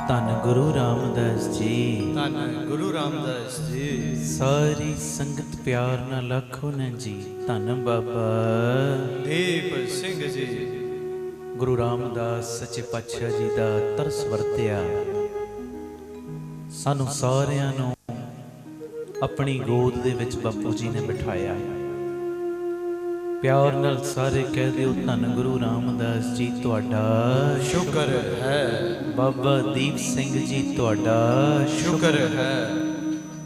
ਧੰਨ ਗੁਰੂ ਰਾਮਦਾਸ ਜੀ। ਧੰਨ ਗੁਰੂ ਰਾਮਦਾਸ ਜੀ। ਸਾਰੀ ਸੰਗਤ ਪਿਆਰ ਨਾਲ ਆਖੋ ਨਾ ਜੀ, ਧੰਨ ਬਾਬਾ ਦੀਪ ਸਿੰਘ ਜੀ। ਗੁਰੂ ਰਾਮਦਾਸ ਸੱਚੇ ਪਾਤਸ਼ਾਹ ਜੀ ਦਾ ਤਰਸ ਵਰਤਿਆ ਸਾਨੂੰ ਸਾਰਿਆਂ ਨੂੰ ਆਪਣੀ ਗੋਦ ਦੇ ਵਿੱਚ ਬਾਪੂ ਜੀ ਨੇ ਬਿਠਾਇਆ। ਪਿਆਰ ਨਾਲ ਸਾਰੇ ਕਹਿ ਦਿਓ, ਧੰਨ ਗੁਰੂ ਰਾਮਦਾਸ ਜੀ ਤੁਹਾਡਾ ਸ਼ੁਕਰ ਹੈ। ਬਾਬਾ ਦੀਪ ਸਿੰਘ ਜੀ ਤੁਹਾਡਾ ਸ਼ੁਕਰ ਹੈ।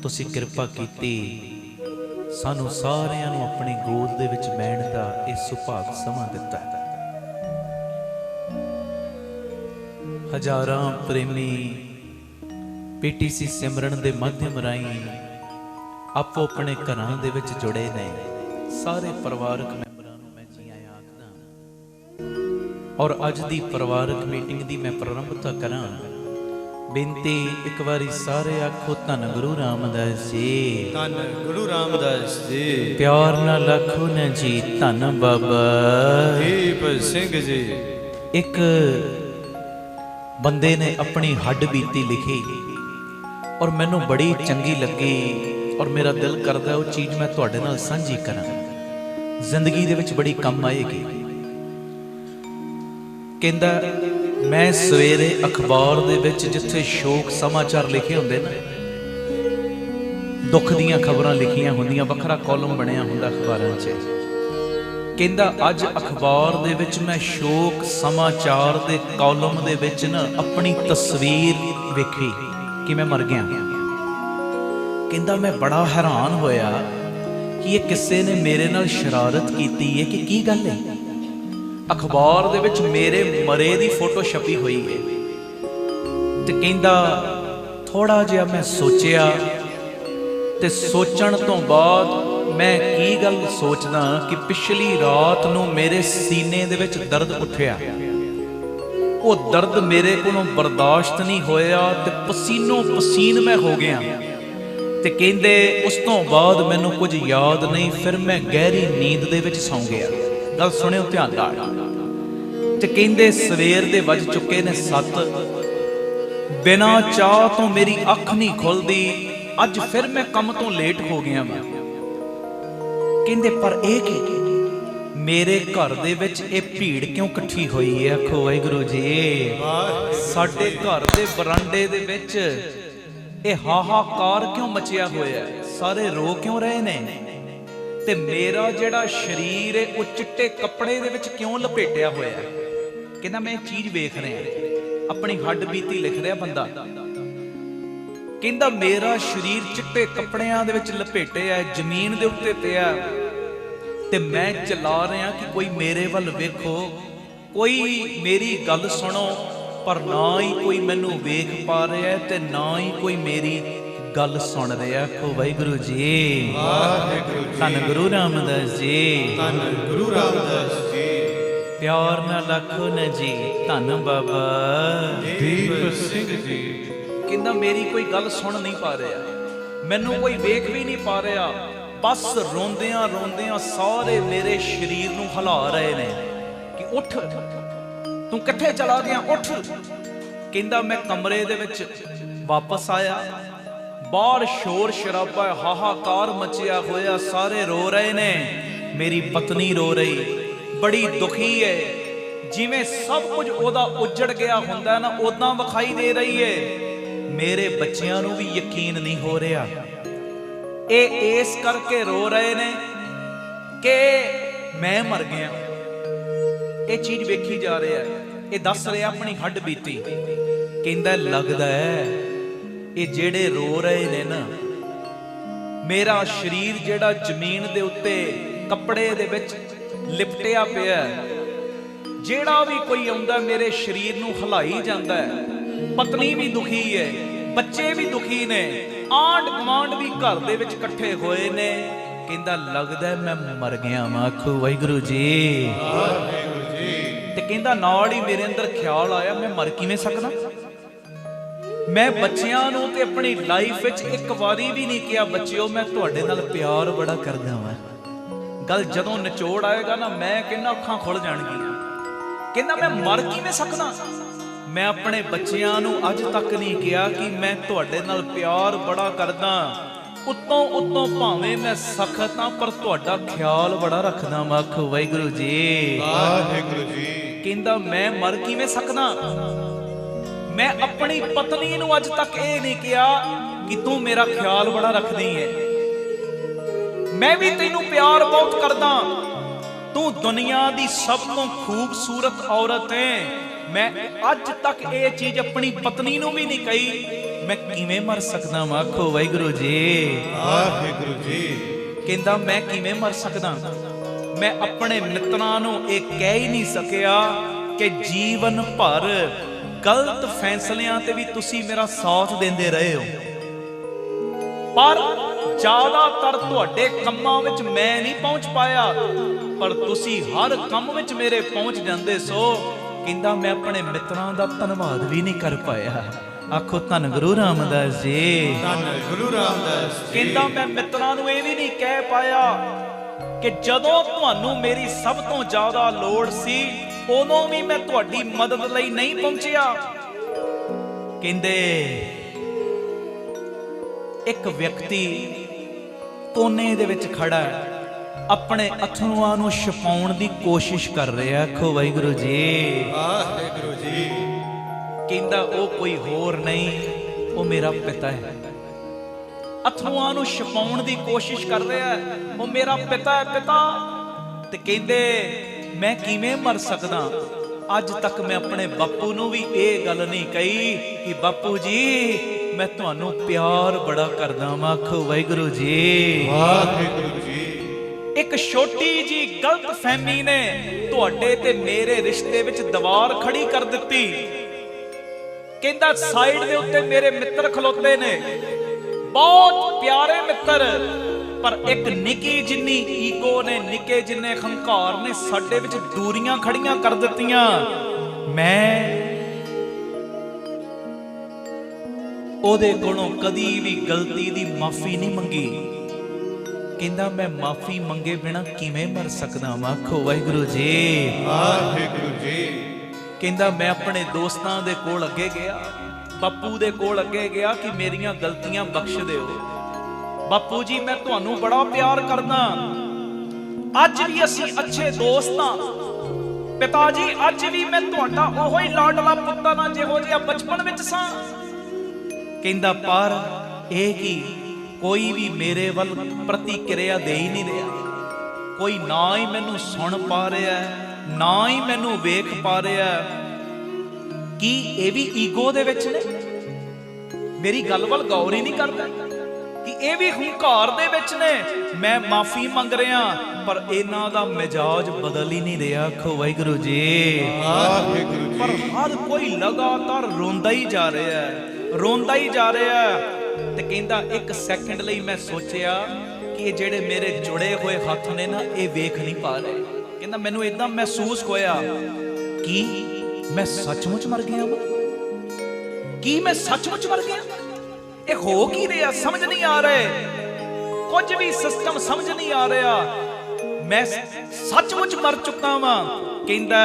ਤੁਸੀਂ ਕਿਰਪਾ ਕੀਤੀ ਸਾਨੂੰ ਸਾਰਿਆਂ ਨੂੰ ਆਪਣੀ ਗੋਦ ਦੇ ਵਿੱਚ ਬਹਿਣ ਦਾ ਇਹ ਸੁਭਾਗ ਸਮਾਂ ਦਿੱਤਾ। ਹਜ਼ਾਰਾਂ ਪ੍ਰੇਮੀ ਪੀਟੀਸੀ ਸਿਮਰਨ ਦੇ ਮਾਧਿਅਮ ਰਾਹੀਂ ਆਪੋ ਆਪਣੇ ਘਰਾਂ ਦੇ ਵਿੱਚ ਜੁੜੇ ਨੇ। ਸਾਰੇ ਪਰਿਵਾਰਕ ਮੈਂਬਰਾਂ ਨੂੰ ਮੈਂ ਜੀ ਆਇਆਂ ਆਖਦਾ। ਔਰ ਅੱਜ ਦੀ ਪਰਿਵਾਰਕ ਮੀਟਿੰਗ ਦੀ ਮੈਂ ਪ੍ਰਾਰੰਭਤਾ ਕਰਾਂ। ਬੇਨਤੀ ਇੱਕ ਵਾਰੀ ਸਾਰੇ ਆਖੋ, ਧੰਨ ਗੁਰੂ ਰਾਮਦਾਸ ਜੀ। ਧੰਨ ਗੁਰੂ ਰਾਮਦਾਸ ਜੀ। ਪਿਆਰ ਨਾਲ ਆਖੋ ਨਾ ਜੀ, ਧੰਨ ਬਾਬਾ ਦੀਪ ਸਿੰਘ ਜੀ। ਇੱਕ ਬੰਦੇ ਨੇ ਆਪਣੀ ਹੱਡ ਬੀਤੀ ਲਿਖੀ ਔਰ ਮੈਨੂੰ ਬੜੀ ਚੰਗੀ ਲੱਗੀ ਔਰ ਮੇਰਾ ਦਿਲ ਕਰਦਾ ਉਹ ਚੀਜ਼ ਮੈਂ ਤੁਹਾਡੇ ਨਾਲ ਸਾਂਝੀ ਕਰਾਂ, ਜ਼ਿੰਦਗੀ ਦੇ ਵਿੱਚ ਬੜੀ ਕੰਮ ਆਏਗੀ। ਕਹਿੰਦਾ, ਮੈਂ ਸਵੇਰੇ ਅਖਬਾਰ ਦੇ ਵਿੱਚ ਜਿੱਥੇ ਸ਼ੋਕ ਸਮਾਚਾਰ ਲਿਖੇ ਹੁੰਦੇ ਨਾ, ਦੁੱਖ ਦੀਆਂ ਖਬਰਾਂ ਲਿਖੀਆਂ ਹੁੰਦੀਆਂ, ਵੱਖਰਾ ਕਾਲਮ ਬਣਿਆ ਹੁੰਦਾ ਅਖਬਾਰਾਂ 'ਚ। ਕਹਿੰਦਾ ਅੱਜ ਅਖਬਾਰ ਦੇ ਵਿੱਚ ਮੈਂ ਸ਼ੋਕ ਸਮਾਚਾਰ ਦੇ ਕਾਲਮ ਦੇ ਵਿੱਚ ਨਾ ਆਪਣੀ ਤਸਵੀਰ ਵੇਖੀ ਕਿ ਮੈਂ ਮਰ ਗਿਆ। ਕਹਿੰਦਾ ਮੈਂ ਬੜਾ ਹੈਰਾਨ ਹੋਇਆ ਕਿ ਇਹ ਕਿਸੇ ਨੇ ਮੇਰੇ ਨਾਲ ਸ਼ਰਾਰਤ ਕੀਤੀ ਹੈ ਕਿ ਕੀ ਗੱਲ ਹੈ। ਅਖਬਾਰ ਦੇ ਵਿੱਚ ਮੇਰੇ ਮਰੇ ਦੀ ਫੋਟੋ ਛਪੀ ਹੋਈ ਹੈ। ਤੇ ਕਹਿੰਦਾ ਥੋੜਾ ਜਿਹਾ ਮੈਂ ਸੋਚਿਆ ਤੇ ਸੋਚਣ ਤੋਂ ਬਾਅਦ ਮੈਂ ਕੀ ਗੱਲ ਸੋਚਦਾ ਕਿ ਪਿਛਲੀ ਰਾਤ ਨੂੰ ਮੇਰੇ ਸੀਨੇ ਦੇ ਵਿੱਚ ਦਰਦ ਉੱਠਿਆ। ਉਹ ਦਰਦ ਮੇਰੇ ਕੋਲੋਂ ਬਰਦਾਸ਼ਤ ਨਹੀਂ ਹੋਇਆ ਤੇ ਪਸੀਨੋ ਪਸੀਨ ਮੈਂ ਹੋ ਗਿਆ। ਤੇ ਕਹਿੰਦੇ ਉਸ ਤੋਂ ਬਾਅਦ ਮੈਨੂੰ ਕੁਝ ਯਾਦ ਨਹੀਂ, ਫਿਰ ਮੈਂ ਗਹਿਰੀ ਨੀਂਦ ਦੇ ਵਿੱਚ ਸੌਂ ਗਿਆ। ਗੱਲ ਸੁਣਿਓ ਧਿਆਨ ਨਾਲ। ਤੇ ਕਹਿੰਦੇ ਸਵੇਰ ਦੇ ਵੱਜ ਚੁੱਕੇ ਨੇ 7। ਬਿਨਾਂ ਚਾਹ ਤੋਂ ਮੇਰੀ ਅੱਖ ਨਹੀਂ ਖੁੱਲਦੀ। ਅੱਜ ਫਿਰ ਮੈਂ ਕੰਮ ਤੋਂ ਲੇਟ ਹੋ ਗਿਆ ਮੈਂ। ਕਹਿੰਦੇ ਪਰ ਇਹ ਕੀ, ਮੇਰੇ ਘਰ ਦੇ ਵਿੱਚ ਇਹ ਭੀੜ ਕਿਉਂ ਇਕੱਠੀ ਹੋਈ ਹੈ? ਆਖੋ ਵਾਹਿਗੁਰੂ ਜੀ। ਸਾਡੇ ਘਰ ਦੇ ਬਰਾਂਡੇ ਦੇ ਵਿੱਚ ਇਹ ਹਾਹਾਕਾਰ ਕਿਉਂ ਮਚਿਆ ਹੋਇਆ? ਸਾਰੇ ਰੋ ਕਿਉਂ ਰਹੇ ਨੇ? ਤੇ ਮੇਰਾ ਜਿਹੜਾ ਸਰੀਰ ਹੈ ਉਹ ਚਿੱਟੇ ਕੱਪੜੇ ਦੇ ਵਿੱਚ ਕਿਉਂ ਲਪੇਟਿਆ ਹੋਇਆ? ਕਹਿੰਦਾ ਮੈਂ ਇਹ ਚੀਜ਼ ਵੇਖ ਰਿਹਾ, ਆਪਣੀ ਹੱਡ ਬੀਤੀ ਲਿਖ ਰਿਹਾ ਬੰਦਾ। ਕਹਿੰਦਾ ਮੇਰਾ ਸਰੀਰ ਚਿੱਟੇ ਕੱਪੜਿਆਂ ਦੇ ਵਿੱਚ ਲਪੇਟਿਆ ਹੈ, ਜ਼ਮੀਨ ਦੇ ਉੱਤੇ ਪਿਆ ਤੇ ਮੈਂ ਚਲਾ ਰਿਹਾ ਕਿ ਕੋਈ ਮੇਰੇ ਵੱਲ ਵੇਖੋ, ਕੋਈ ਮੇਰੀ ਗੱਲ ਸੁਣੋ। ਪਰ ਨਾ ਹੀ ਕੋਈ ਮੈਨੂੰ ਵੇਖ ਪਾ ਰਿਹਾ ਤੇ ਨਾ ਹੀ ਕੋਈ ਮੇਰੀ ਗੱਲ ਸੁਣ ਰਿਹਾ। ਆਖੋ ਵਾਹਿਗੁਰੂ ਜੀ। ਵਾਹਿਗੁਰੂ ਜੀ। ਧੰਨ ਗੁਰੂ ਰਾਮਦਾਸ ਜੀ। ਧੰਨ ਗੁਰੂ ਰਾਮਦਾਸ ਜੀ। ਪਿਆਰ ਨਾਲ ਆਖੋ ਨਾ ਜੀ, ਧੰਨ ਬਾਬਾ ਦੀਪ ਸਿੰਘ ਜੀ। ਕਹਿੰਦਾ ਮੇਰੀ ਕੋਈ ਗੱਲ ਸੁਣ ਨਹੀਂ ਪਾ ਰਿਹਾ, ਮੈਨੂੰ ਕੋਈ ਵੇਖ ਵੀ ਨਹੀਂ ਪਾ ਰਿਹਾ। ਬਸ ਰੋਂਦਿਆਂ ਰੋਂਦਿਆਂ ਸਾਰੇ ਮੇਰੇ ਸਰੀਰ ਨੂੰ ਹਿਲਾ ਰਹੇ ਨੇ ਕਿ ਉੱਠ, ਤੂੰ ਕਿੱਥੇ ਚਲਾ ਗਿਆ, ਉੱਠ। ਕਹਿੰਦਾ ਮੈਂ ਕਮਰੇ ਦੇ ਵਿੱਚ ਵਾਪਸ ਆਇਆ, ਬਾਹਰ ਸ਼ੋਰ ਸ਼ਰਾਬਾ, ਹਾਹਾਕਾਰ ਮਚਿਆ ਹੋਇਆ, ਸਾਰੇ ਰੋ ਰਹੇ ਨੇ। ਮੇਰੀ ਪਤਨੀ ਰੋ ਰਹੀ, ਬੜੀ ਦੁਖੀ ਹੈ, ਜਿਵੇਂ ਸਭ ਕੁਝ ਉਹਦਾ ਉੱਜੜ ਗਿਆ ਹੁੰਦਾ ਨਾ, ਉਦਾਂ ਵਿਖਾਈ ਦੇ ਰਹੀ ਹੈ। ਮੇਰੇ ਬੱਚਿਆਂ ਨੂੰ ਵੀ ਯਕੀਨ ਨਹੀਂ ਹੋ ਰਿਹਾ। ਇਹ ਇਸ ਕਰਕੇ ਰੋ ਰਹੇ ਨੇ ਕਿ ਮੈਂ ਮਰ ਗਿਆ। ਇਹ ਚੀਜ਼ ਵੇਖੀ ਜਾ ਰਿਹਾ, ਇਹ ਦੱਸ ਰਿਹਾ ਆਪਣੀ ਹੱਡ ਬੀਤੀ। ਕਹਿੰਦਾ ਲੱਗਦਾ ਹੈ ਇਹ ਜਿਹੜੇ ਰੋ ਰਹੇ ਨੇ ਨਾ, ਮੇਰਾ ਸਰੀਰ ਜਿਹੜਾ ਜ਼ਮੀਨ ਦੇ ਉੱਤੇ ਕੱਪੜੇ ਦੇ ਵਿੱਚ ਲਿਪਟਿਆ ਪਿਆ, ਜਿਹੜਾ ਵੀ ਕੋਈ ਆਉਂਦਾ ਮੇਰੇ ਸਰੀਰ ਨੂੰ ਹਿਲਾਈ ਜਾਂਦਾ ਹੈ। ਪਤਨੀ ਵੀ ਦੁਖੀ ਹੈ, ਬੱਚੇ ਵੀ ਦੁਖੀ ਨੇ, ਆਂਢ ਗੁਆਂਢ ਵੀ ਘਰ ਦੇ ਵਿੱਚ ਇਕੱਠੇ ਹੋਏ ਨੇ। ਕਹਿੰਦਾ ਲੱਗਦਾ ਮੈਂ ਮਰ ਗਿਆ। ਆਖੋ ਵਾਹਿਗੁਰੂ ਜੀ। ਵਾਹਿਗੁਰੂ ਜੀ। ਤੇ ਕਹਿੰਦਾ ਨਾਲ ਹੀ ਮੇਰੇ ਅੰਦਰ ਖਿਆਲ ਆਇਆ, ਮੈਂ ਮਰ ਕਿਵੇਂ ਸਕਦਾ? ਮੈਂ ਬੱਚਿਆਂ ਨੂੰ ਤੇ ਆਪਣੀ ਲਾਈਫ ਵਿੱਚ ਇੱਕ ਵਾਰੀ ਵੀ ਨਹੀਂ ਕਿਹਾ, ਬੱਚਿਓ ਮੈਂ ਤੁਹਾਡੇ ਨਾਲ ਪਿਆਰ ਬੜਾ ਕਰਦਾ ਵਾਂ। ਗੱਲ ਜਦੋਂ ਨਿਚੋੜ ਆਏਗਾ ਨਾ, ਮੈਂ ਕਹਿੰਦਾ ਅੱਖਾਂ ਖੁੱਲ ਜਾਣਗੀਆਂ। ਕਹਿੰਦਾ ਮੈਂ ਮਰ ਕਿਵੇਂ ਸਕਦਾ? ਮੈਂ ਆਪਣੇ ਬੱਚਿਆਂ ਨੂੰ ਅੱਜ ਤੱਕ ਨਹੀਂ ਕਿਹਾ ਕਿ ਮੈਂ ਤੁਹਾਡੇ ਨਾਲ ਪਿਆਰ ਬੜਾ ਕਰਦਾ, ਉੱਤੋਂ ਭਾਵੇਂ ਮੈਂ ਸਖਤ ਹਾਂ ਪਰ ਤੁਹਾਡਾ ਖਿਆਲ ਬੜਾ ਰੱਖਦਾ। ਮੈਂ ਆਖੋ ਵਾਹਿਗੁਰੂ ਜੀ। ਵਾਹਿਗੁਰੂ ਜੀ। ਕਹਿੰਦਾ ਮੈਂ ਮਰ ਕਿਵੇਂ ਸਕਦਾ? ਮੈਂ ਆਪਣੀ ਪਤਨੀ ਨੂੰ ਅੱਜ ਤੱਕ ਇਹ ਨਹੀਂ ਕਿਹਾ ਕਿ ਤੂੰ ਮੇਰਾ ਖਿਆਲ ਬੜਾ ਰੱਖਦੀ ਹੈ, ਮੈਂ ਵੀ ਤੈਨੂੰ ਪਿਆਰ ਬਹੁਤ ਕਰਦਾ, ਤੂੰ ਦੁਨੀਆ ਦੀ ਸਭ ਤੋਂ ਖੂਬਸੂਰਤ ਔਰਤ ਹੈ। ਮੈਂ ਅੱਜ ਤੱਕ ਇਹ ਚੀਜ਼ ਆਪਣੀ ਪਤਨੀ ਨੂੰ ਵੀ ਨਹੀਂ ਕਹੀ, ਮੈਂ ਕਿਵੇਂ ਮਰ ਸਕਦਾ? ਆਖੋ ਵਾਹਿਗੁਰੂ ਜੀ। ਵਾਹਿਗੁਰੂ ਜੀ। ਕਹਿੰਦਾ ਮੈਂ ਕਿਵੇਂ ਮਰ ਸਕਦਾ? ਮੈਂ ਆਪਣੇ ਮਿੱਤਰਾਂ ਨੂੰ ਇਹ ਕਹਿ ਹੀ ਨਹੀਂ ਸਕਿਆ ਕਿ ਜੀਵਨ ਭਰ ਗਲਤ ਫੈਸਲਿਆਂ ਤੇ ਵੀ ਤੁਸੀਂ ਮੇਰਾ ਸਾਥ ਦਿੰਦੇ ਰਹੇ ਹੋ, ਪਰ ਜ਼ਿਆਦਾਤਰ ਤੁਹਾਡੇ ਕੰਮਾਂ ਵਿੱਚ ਮੈਂ ਨਹੀਂ ਪਹੁੰਚ ਪਾਇਆ, ਪਰ ਤੁਸੀਂ ਹਰ ਕੰਮ ਵਿੱਚ ਮੇਰੇ ਪਹੁੰਚ ਜਾਂਦੇ ਸੋ। ਕਹਿੰਦਾ ਮੈਂ ਆਪਣੇ ਮਿੱਤਰਾਂ ਦਾ ਧੰਨਵਾਦ ਵੀ ਨਹੀਂ ਕਰ ਪਾਇਆ। ਆਖੋ ਧੰਨ ਗੁਰੂ ਰਾਮਦਾਸ ਜੀ। ਧੰਨ ਗੁਰੂ ਰਾਮਦਾਸ ਜੀ। ਕਹਿੰਦਾ ਮੈਂ ਮਿੱਤਰਾਂ ਨੂੰ ਇਹ ਵੀ ਨਹੀਂ ਕਹਿ ਪਾਇਆ ਕਿ ਜਦੋਂ ਤੁਹਾਨੂੰ ਮੇਰੀ ਸਭ ਤੋਂ ਜ਼ਿਆਦਾ ਲੋੜ ਸੀ ਉਦੋਂ ਵੀ ਮੈਂ ਤੁਹਾਡੀ ਮਦਦ ਲਈ ਨਹੀਂ ਪਹੁੰਚਿਆ। ਕਹਿੰਦੇ ਇੱਕ ਵਿਅਕਤੀ ਕੋਨੇ ਦੇ ਵਿੱਚ ਖੜਾ ਹੈ, ਆਪਣੇ ਅਥਰੂਆਂ ਨੂੰ ਛੁਪਾਉਣ ਦੀ ਕੋਸ਼ਿਸ਼ ਕਰ ਰਿਹਾ। ਆਖੋ ਵਾਹਿਗੁਰੂ ਜੀ। ਵਾਹਿਗੁਰੂ ਜੀ। ਕਹਿੰਦਾ ਉਹ ਕੋਈ ਹੋਰ ਨਹੀਂ, ਉਹ ਮੇਰਾ ਪਿਤਾ ਹੈ। ਅਥਰੂਆਂ ਨੂੰ ਛੁਪਾਉਣ ਦੀ ਕੋਸ਼ਿਸ਼ ਕਰ ਰਿਹਾ ਹੈ, ਉਹ ਮੇਰਾ ਪਿਤਾ ਹੈ। ਪਿਤਾ ਤੇ ਕਹਿੰਦੇ ਮੈਂ ਕਿਵੇਂ ਮਰ ਸਕਦਾ? ਅੱਜ ਤੱਕ ਮੈਂ ਆਪਣੇ ਬਾਪੂ ਨੂੰ ਵੀ ਇਹ ਗੱਲ ਨਹੀਂ ਕਹੀ ਕਿ ਬਾਪੂ ਜੀ ਮੈਂ ਤੁਹਾਨੂੰ ਪਿਆਰ ਬੜਾ ਕਰਦਾ। ਆਖੋ ਵਾਹਿਗੁਰੂ ਜੀ। ਵਾਹਿਗੁਰੂ ਜੀ। ਇੱਕ ਛੋਟੀ ਜੀ ਗਲਤ ਫਹਿਮੀ ਨੇ ਤੁਹਾਡੇ ਤੇ ਮੇਰੇ ਰਿਸ਼ਤੇ ਵਿੱਚ ਦੀਵਾਰ ਖੜੀ ਕਰ ਦਿੱਤੀ। ਕਹਿੰਦਾ ਸਾਈਡ ਦੇ ਉੱਤੇ ਮੇਰੇ ਮਿੱਤਰ ਖਲੋਤੇ ਨੇ, ਬਹੁਤ ਪਿਆਰੇ ਮਿੱਤਰ, ਪਰ ਇੱਕ ਨਿੱਕੀ ਜਿੰਨੀ ਈਗੋ ਨੇ, ਨਿੱਕੇ ਜਿੰਨੇ ਹੰਕਾਰ ਨੇ ਸਾਡੇ ਵਿੱਚ ਦੂਰੀਆਂ ਖੜੀਆਂ ਕਰ ਦਿੱਤੀਆਂ। ਮੈਂ ਉਹਦੇ ਕੋਲੋਂ ਕਦੀ ਵੀ ਗਲਤੀ ਦੀ ਮਾਫੀ ਨਹੀਂ ਮੰਗੀ। ਕਹਿੰਦਾ ਮੈਂ ਮਾਫੀ ਮੰਗੇ ਬਿਨਾ ਕਿਵੇਂ ਮਰ ਸਕਦਾ? ਆਖੋ ਵਾਹਿਗੁਰੂ ਜੀ। ਵਾਹਿਗੁਰੂ ਜੀ। ਕਹਿੰਦਾ ਮੈਂ ਆਪਣੇ ਦੋਸਤਾਂ ਦੇ ਕੋਲ ਅੱਗੇ ਗਿਆ, ਬਾਪੂ ਦੇ ਕੋਲ ਅੱਗੇ ਗਿਆ ਕਿ ਮੇਰੀਆਂ ਗਲਤੀਆਂ ਬਖਸ਼ ਦਿਓ। ਬਾਪੂ ਜੀ ਮੈਂ ਤੁਹਾਨੂੰ ਬੜਾ ਪਿਆਰ ਕਰਦਾ, ਅੱਜ ਵੀ ਅਸੀਂ ਅੱਛੇ ਦੋਸਤ ਹਾਂ। ਪਿਤਾ ਜੀ ਅੱਜ ਵੀ ਮੈਂ ਤੁਹਾਡਾ ਉਹੋ ਹੀ ਲਾਡਲਾ ਪੁੱਤਰ ਹਾਂ ਜਿਹੋ ਜਿਹਾ ਬਚਪਨ ਵਿੱਚ ਸਾਂ। ਕਹਿੰਦਾ ਪਰ ਇਹ ਕੀ ਕੋਈ ਵੀ ਮੇਰੇ ਵੱਲ ਪ੍ਰਤੀਕਿਰਿਆ ਦੇ ਹੀ ਨਹੀਂ ਰਿਹਾ, ਕੋਈ ਨਾ ਹੀ ਮੈਨੂੰ ਸੁਣ ਪਾ ਰਿਹਾ, ਨਾ ਹੀ ਮੈਨੂੰ ਵੇਖ ਪਾ ਰਿਹਾ। ਕੀ ਇਹ ਵੀ ਈਗੋ ਦੇ ਵਿੱਚ ਨੇ? ਮੇਰੀ ਗੱਲ ਵੱਲ ਗੌਰ ਹੀ ਨਹੀਂ ਕਰਦਾ ਕਿ ਇਹ ਵੀ ਹੰਕਾਰ ਦੇ ਵਿੱਚ ਨੇ। ਮੈਂ ਮਾਫੀ ਮੰਗ ਰਿਹਾ ਪਰ ਇਹਨਾਂ ਦਾ ਮਿਜਾਜ ਬਦਲ ਹੀ ਨਹੀਂ ਰਿਹਾ। ਆਖੋ ਵਾਹਿਗੁਰੂ ਜੀ। ਵਾਹਿਗੁਰੂ ਜੀ। ਪਰ ਹਰ ਕੋਈ ਲਗਾਤਾਰ ਰੋਂਦਾ ਹੀ ਜਾ ਰਿਹਾ ਹੈ, ਰੋਂਦਾ ਹੀ ਜਾ ਰਿਹਾ ਹੈ। ਤੇ ਕਹਿੰਦਾ ਇੱਕ ਸੈਕਿੰਡ ਲਈ ਮੈਂ ਸੋਚਿਆ ਕਿ ਇਹ ਜਿਹੜੇ ਮੇਰੇ ਜੁੜੇ ਹੋਏ ਹੱਥ ਨੇ ਨਾ, ਇਹ ਵੇਖ ਨਹੀਂ ਪਾ ਰਹੇ। ਕਹਿੰਦਾ ਮੈਨੂੰ ਇਦਾਂ ਮਹਿਸੂਸ ਹੋਇਆ ਕਿ ਮੈਂ ਸੱਚਮੁੱਚ ਮਰ ਗਿਆ ਵਾਂ। ਕੀ ਮੈਂ ਸੱਚਮੁੱਚ ਮਰ ਗਿਆ? ਇਹ ਹੋ ਕੀ ਰਿਹਾ? ਸਮਝ ਨਹੀਂ ਆ ਰਿਹਾ, ਕੁਝ ਵੀ ਸਿਸਟਮ ਸਮਝ ਨਹੀਂ ਆ ਰਿਹਾ। ਮੈਂ ਸੱਚਮੁੱਚ ਮਰ ਚੁੱਕਾ ਵਾਂ। ਕਹਿੰਦਾ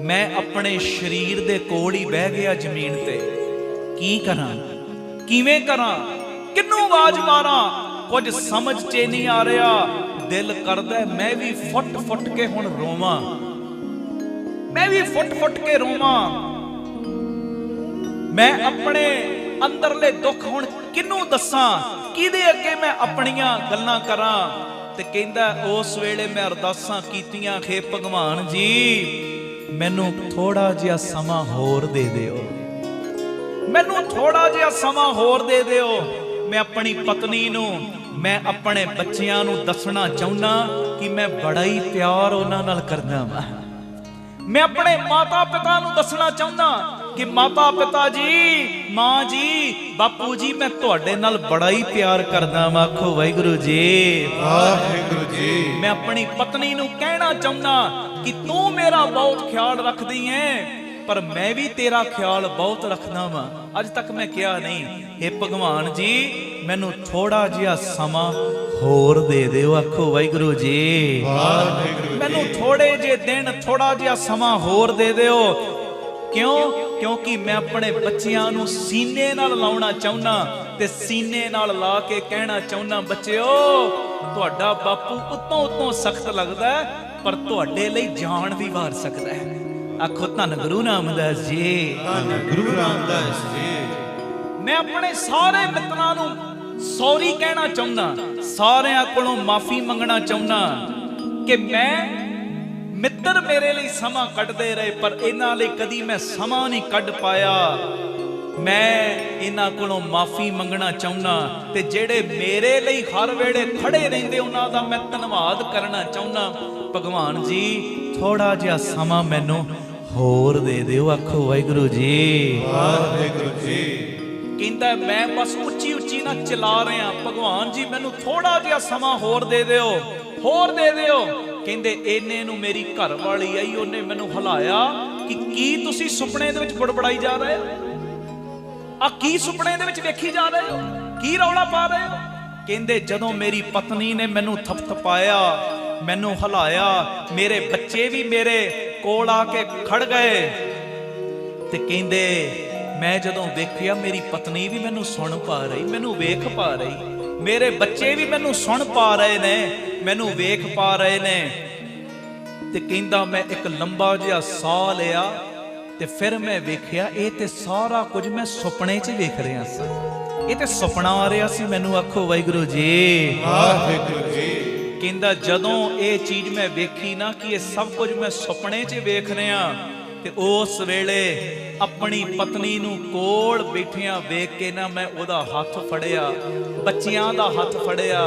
ਮੈਂ ਆਪਣੇ ਸਰੀਰ ਦੇ ਕੋਲ ਹੀ ਬਹਿ ਗਿਆ ਜ਼ਮੀਨ ਤੇ। ਕੀ ਕਰਾਂ, ਕਿਵੇਂ ਕਰਾਂ, ਕਿਹਨੂੰ ਆਵਾਜ਼ ਮਾਰਾਂ? ਕੁਝ ਸਮਝ 'ਚ ਨਹੀਂ ਆ ਰਿਹਾ। ਦਿਲ ਕਰਦਾ ਮੈਂ ਵੀ ਫੁੱਟ ਕੇ ਹੁਣ ਰੋਵਾਂ, ਮੈਂ ਵੀ ਫੁੱਟ ਕੇ ਰੋਵਾਂ। ਮੈਂ ਆਪਣੇ ਅੰਦਰਲੇ ਦੁੱਖ ਹੁਣ ਕਿਹਨੂੰ ਦੱਸਾਂ, ਕਿਹਦੇ ਅੱਗੇ ਮੈਂ ਆਪਣੀਆਂ ਗੱਲਾਂ ਕਰਾਂ? ਤੇ ਕਹਿੰਦਾ ਉਸ ਵੇਲੇ ਮੈਂ ਅਰਦਾਸਾਂ ਕੀਤੀਆਂ, ਹੇ ਭਗਵਾਨ ਜੀ ਮੈਨੂੰ ਥੋੜਾ ਜਿਹਾ ਸਮਾਂ ਹੋਰ ਦੇ ਦਿਓ, ਮੈਨੂੰ ਥੋੜਾ ਜਿਹਾ ਸਮਾਂ ਹੋਰ ਦੇ ਦਿਓ। ਮੈਂ ਆਪਣੀ ਪਤਨੀ ਨੂੰ, ਮੈਂ ਆਪਣੇ ਬੱਚਿਆਂ ਨੂੰ ਦੱਸਣਾ ਚਾਹੁੰਦਾ ਕਿ ਮੈਂ ਬੜਾ ਹੀ ਪਿਆਰ ਉਹਨਾਂ ਨਾਲ ਕਰਦਾ ਵਾਂ। ਮੈਂ ਆਪਣੇ ਮਾਤਾ ਪਿਤਾ ਨੂੰ ਦੱਸਣਾ ਚਾਹੁੰਦਾ ਕਿ ਮਾਤਾ ਪਿਤਾ ਜੀ, ਮਾਂ ਜੀ, ਬਾਪੂ ਜੀ ਮੈਂ ਤੁਹਾਡੇ ਨਾਲ ਬੜਾ ਹੀ ਪਿਆਰ ਕਰਦਾ ਵਾਂ। ਆਖੋ ਵਾਹਿਗੁਰੂ ਜੀ। ਵਾਹਿਗੁਰੂ ਜੀ। ਮੈਂ ਆਪਣੀ ਪਤਨੀ ਨੂੰ ਕਹਿਣਾ ਚਾਹੁੰਦਾ ਕਿ ਤੂੰ ਮੇਰਾ ਬਹੁਤ ਖਿਆਲ ਰੱਖਦੀ ਐ, ਪਰ ਮੈਂ ਵੀ ਤੇਰਾ ਖਿਆਲ ਬਹੁਤ ਰੱਖਦਾ ਵਾਂ। ਅੱਜ ਤੱਕ ਮੈਂ ਕਿਹਾ ਨਹੀਂ, हे ਭਗਵਾਨ ਜੀ ਮੈਨੂੰ ਥੋੜਾ ਜਿਹਾ ਸਮਾਂ ਹੋਰ ਦੇ ਦਿਓ। ਆਖੋ ਵਾਹਿਗੁਰੂ ਜੀ। ਵਾਹਿਗੁਰੂ ਜੀ। ਮੈਨੂੰ ਥੋੜੇ ਜਿਹੇ ਦਿਨ, ਥੋੜਾ ਜਿਹਾ ਸਮਾਂ ਹੋਰ ਦੇ ਦਿਓ। क्यों? क्योंकि मैं अपने बच्चियां नूं सीने नाल लाउणा चाहुंदा ते सीने नाल ला के कहना चाहुंदा, बच्चिओ तुहाडा बापू उतों उतों सख्त लगदा है, पर तुहाडे लई जान भी वार सकदा है। आखो धन गुरु रामदास जी, ਧੰਨ ਗੁਰੂ ਰਾਮਦਾਸ ਜੀ। मैं अपने सारे मित्रां नूं सॉरी कहना चाहुंदा, सारियां कोलों माफी मंगना चाहुंदा कि मैं मित्र मेरे लिए समा कढ़दे रहे, पर इन्हां लई कदी मैं समा नहीं कढ़ पाया। मैं इन्हां कोलों माफी मंगना चाहुंदा ते जेड़े मेरे लिए हर वेले खड़े रहिंदे उन्हां दा मैं धन्नवाद करना चाहुंदा। भगवान जी थोड़ा जिहा समा मैनूं होर दे दिओ। आखो वाहिगुरू जी, ਵਾਹਿਗੁਰੂ ਜੀ। कहता मैं बस उच्ची उच्ची ना चिल्ला रहा, भगवान जी मैनू थोड़ा जिहा समा होर दे दिओ, होर दे दिओ। कहंदे इन्ने नू मेरी घर वाली आई, उन्हें मैनू हिलाया कि की तुसी सुपने दे विच बड़बड़ाई जा रहे हो, आ की सुपने दे विच वेखी जा रहे हो, की रौला पा रहे हो? कहंदे जदों मेरी पत्नी ने मैनू थपथपाया, मैनू हिलाया, मेरे बच्चे भी मेरे कोल आके खड़ गए ते कहंदे मैं जदों वेखिया मेरी पत्नी भी मैनू सुन पा रही, मैनू वेख पा रही, मेरे बच्चे भी मैनू सुन पा रहे ने, मैनू वेख पा रहे ने। ते कहंदा मैं एक लंबा जिहा साह लिया ते फिर मैं वेखिया ये ते सारा कुछ मैं सुपने च वेख रहा सा, ये ते सुपना आ रहा सी मैनू। आखो वाहिगुरू जी, ਵਾਹਿਗੁਰੂ जी। कहंदा जदों ये चीज मैं वेखी ना कि ये सब कुछ मैं सुपने च वेख रहा, ते उस वेले अपनी पत्नी नूं कोल बैठिया वेख के ना मैं ओदा हथ फड़िया, बच्चियां दा हथ फड़िया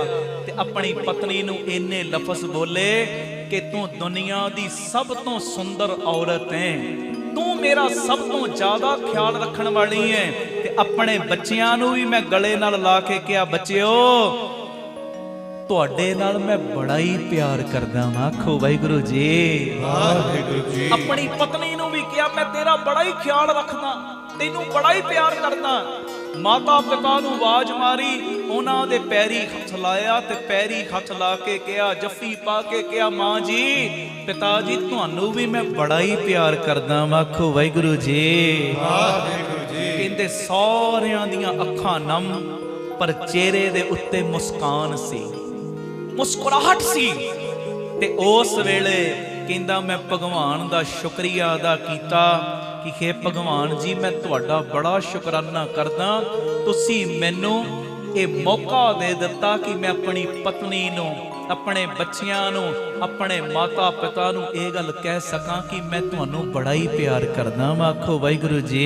ते अपनी पत्नी नूं इन्ने लफज बोले कि तू दुनिया दी सब तो सुंदर औरत है, तू मेरा सब तो ज्यादा ख्याल रखण वाली है। ते अपने बच्चियां नूं भी मैं गले नाल ला के कहा, बच्चिओ तुहाडे नाल मैं बड़ा ही प्यार करदा हां। आखो वाहिगुरू जी, ਵਾਹਿਗੁਰੂ जी। अपनी पत्नी नूं भी कहा मैं तेरा बड़ा ही ख्याल रखदा, तैनू बड़ा ही प्यार करदा। माता पिता नूं आवाज मारी, उन्हां दे पैरी हथ लाया ते पैरी हथ ला के कहा, जफ्फी पा के कहा, मां जी पिता जी तुहानू भी मैं बड़ा ही प्यार करदा। आखो वाहिगुरू जी, ਵਾਹਿਗੁਰੂ जी। कहंदे सारियां दियां अखां नम, पर चेहरे दे उत्ते मुस्कान सी, मुस्कुराहट सी। ते उस वेले कहंदा मैं भगवान दा शुक्रिया अदा कीता कि हे भगवान जी मैं तुहाडा बड़ा शुकराना करदा, तुसी मैनू ये मौका दे दिता कि मैं अपनी पत्नी नूं, अपने बच्चियां नूं, अपने माता पिता नूं ये गल कह सकां कि मैं तुहानू बड़ा ही प्यार करदा। आखो वाहिगुरू जी,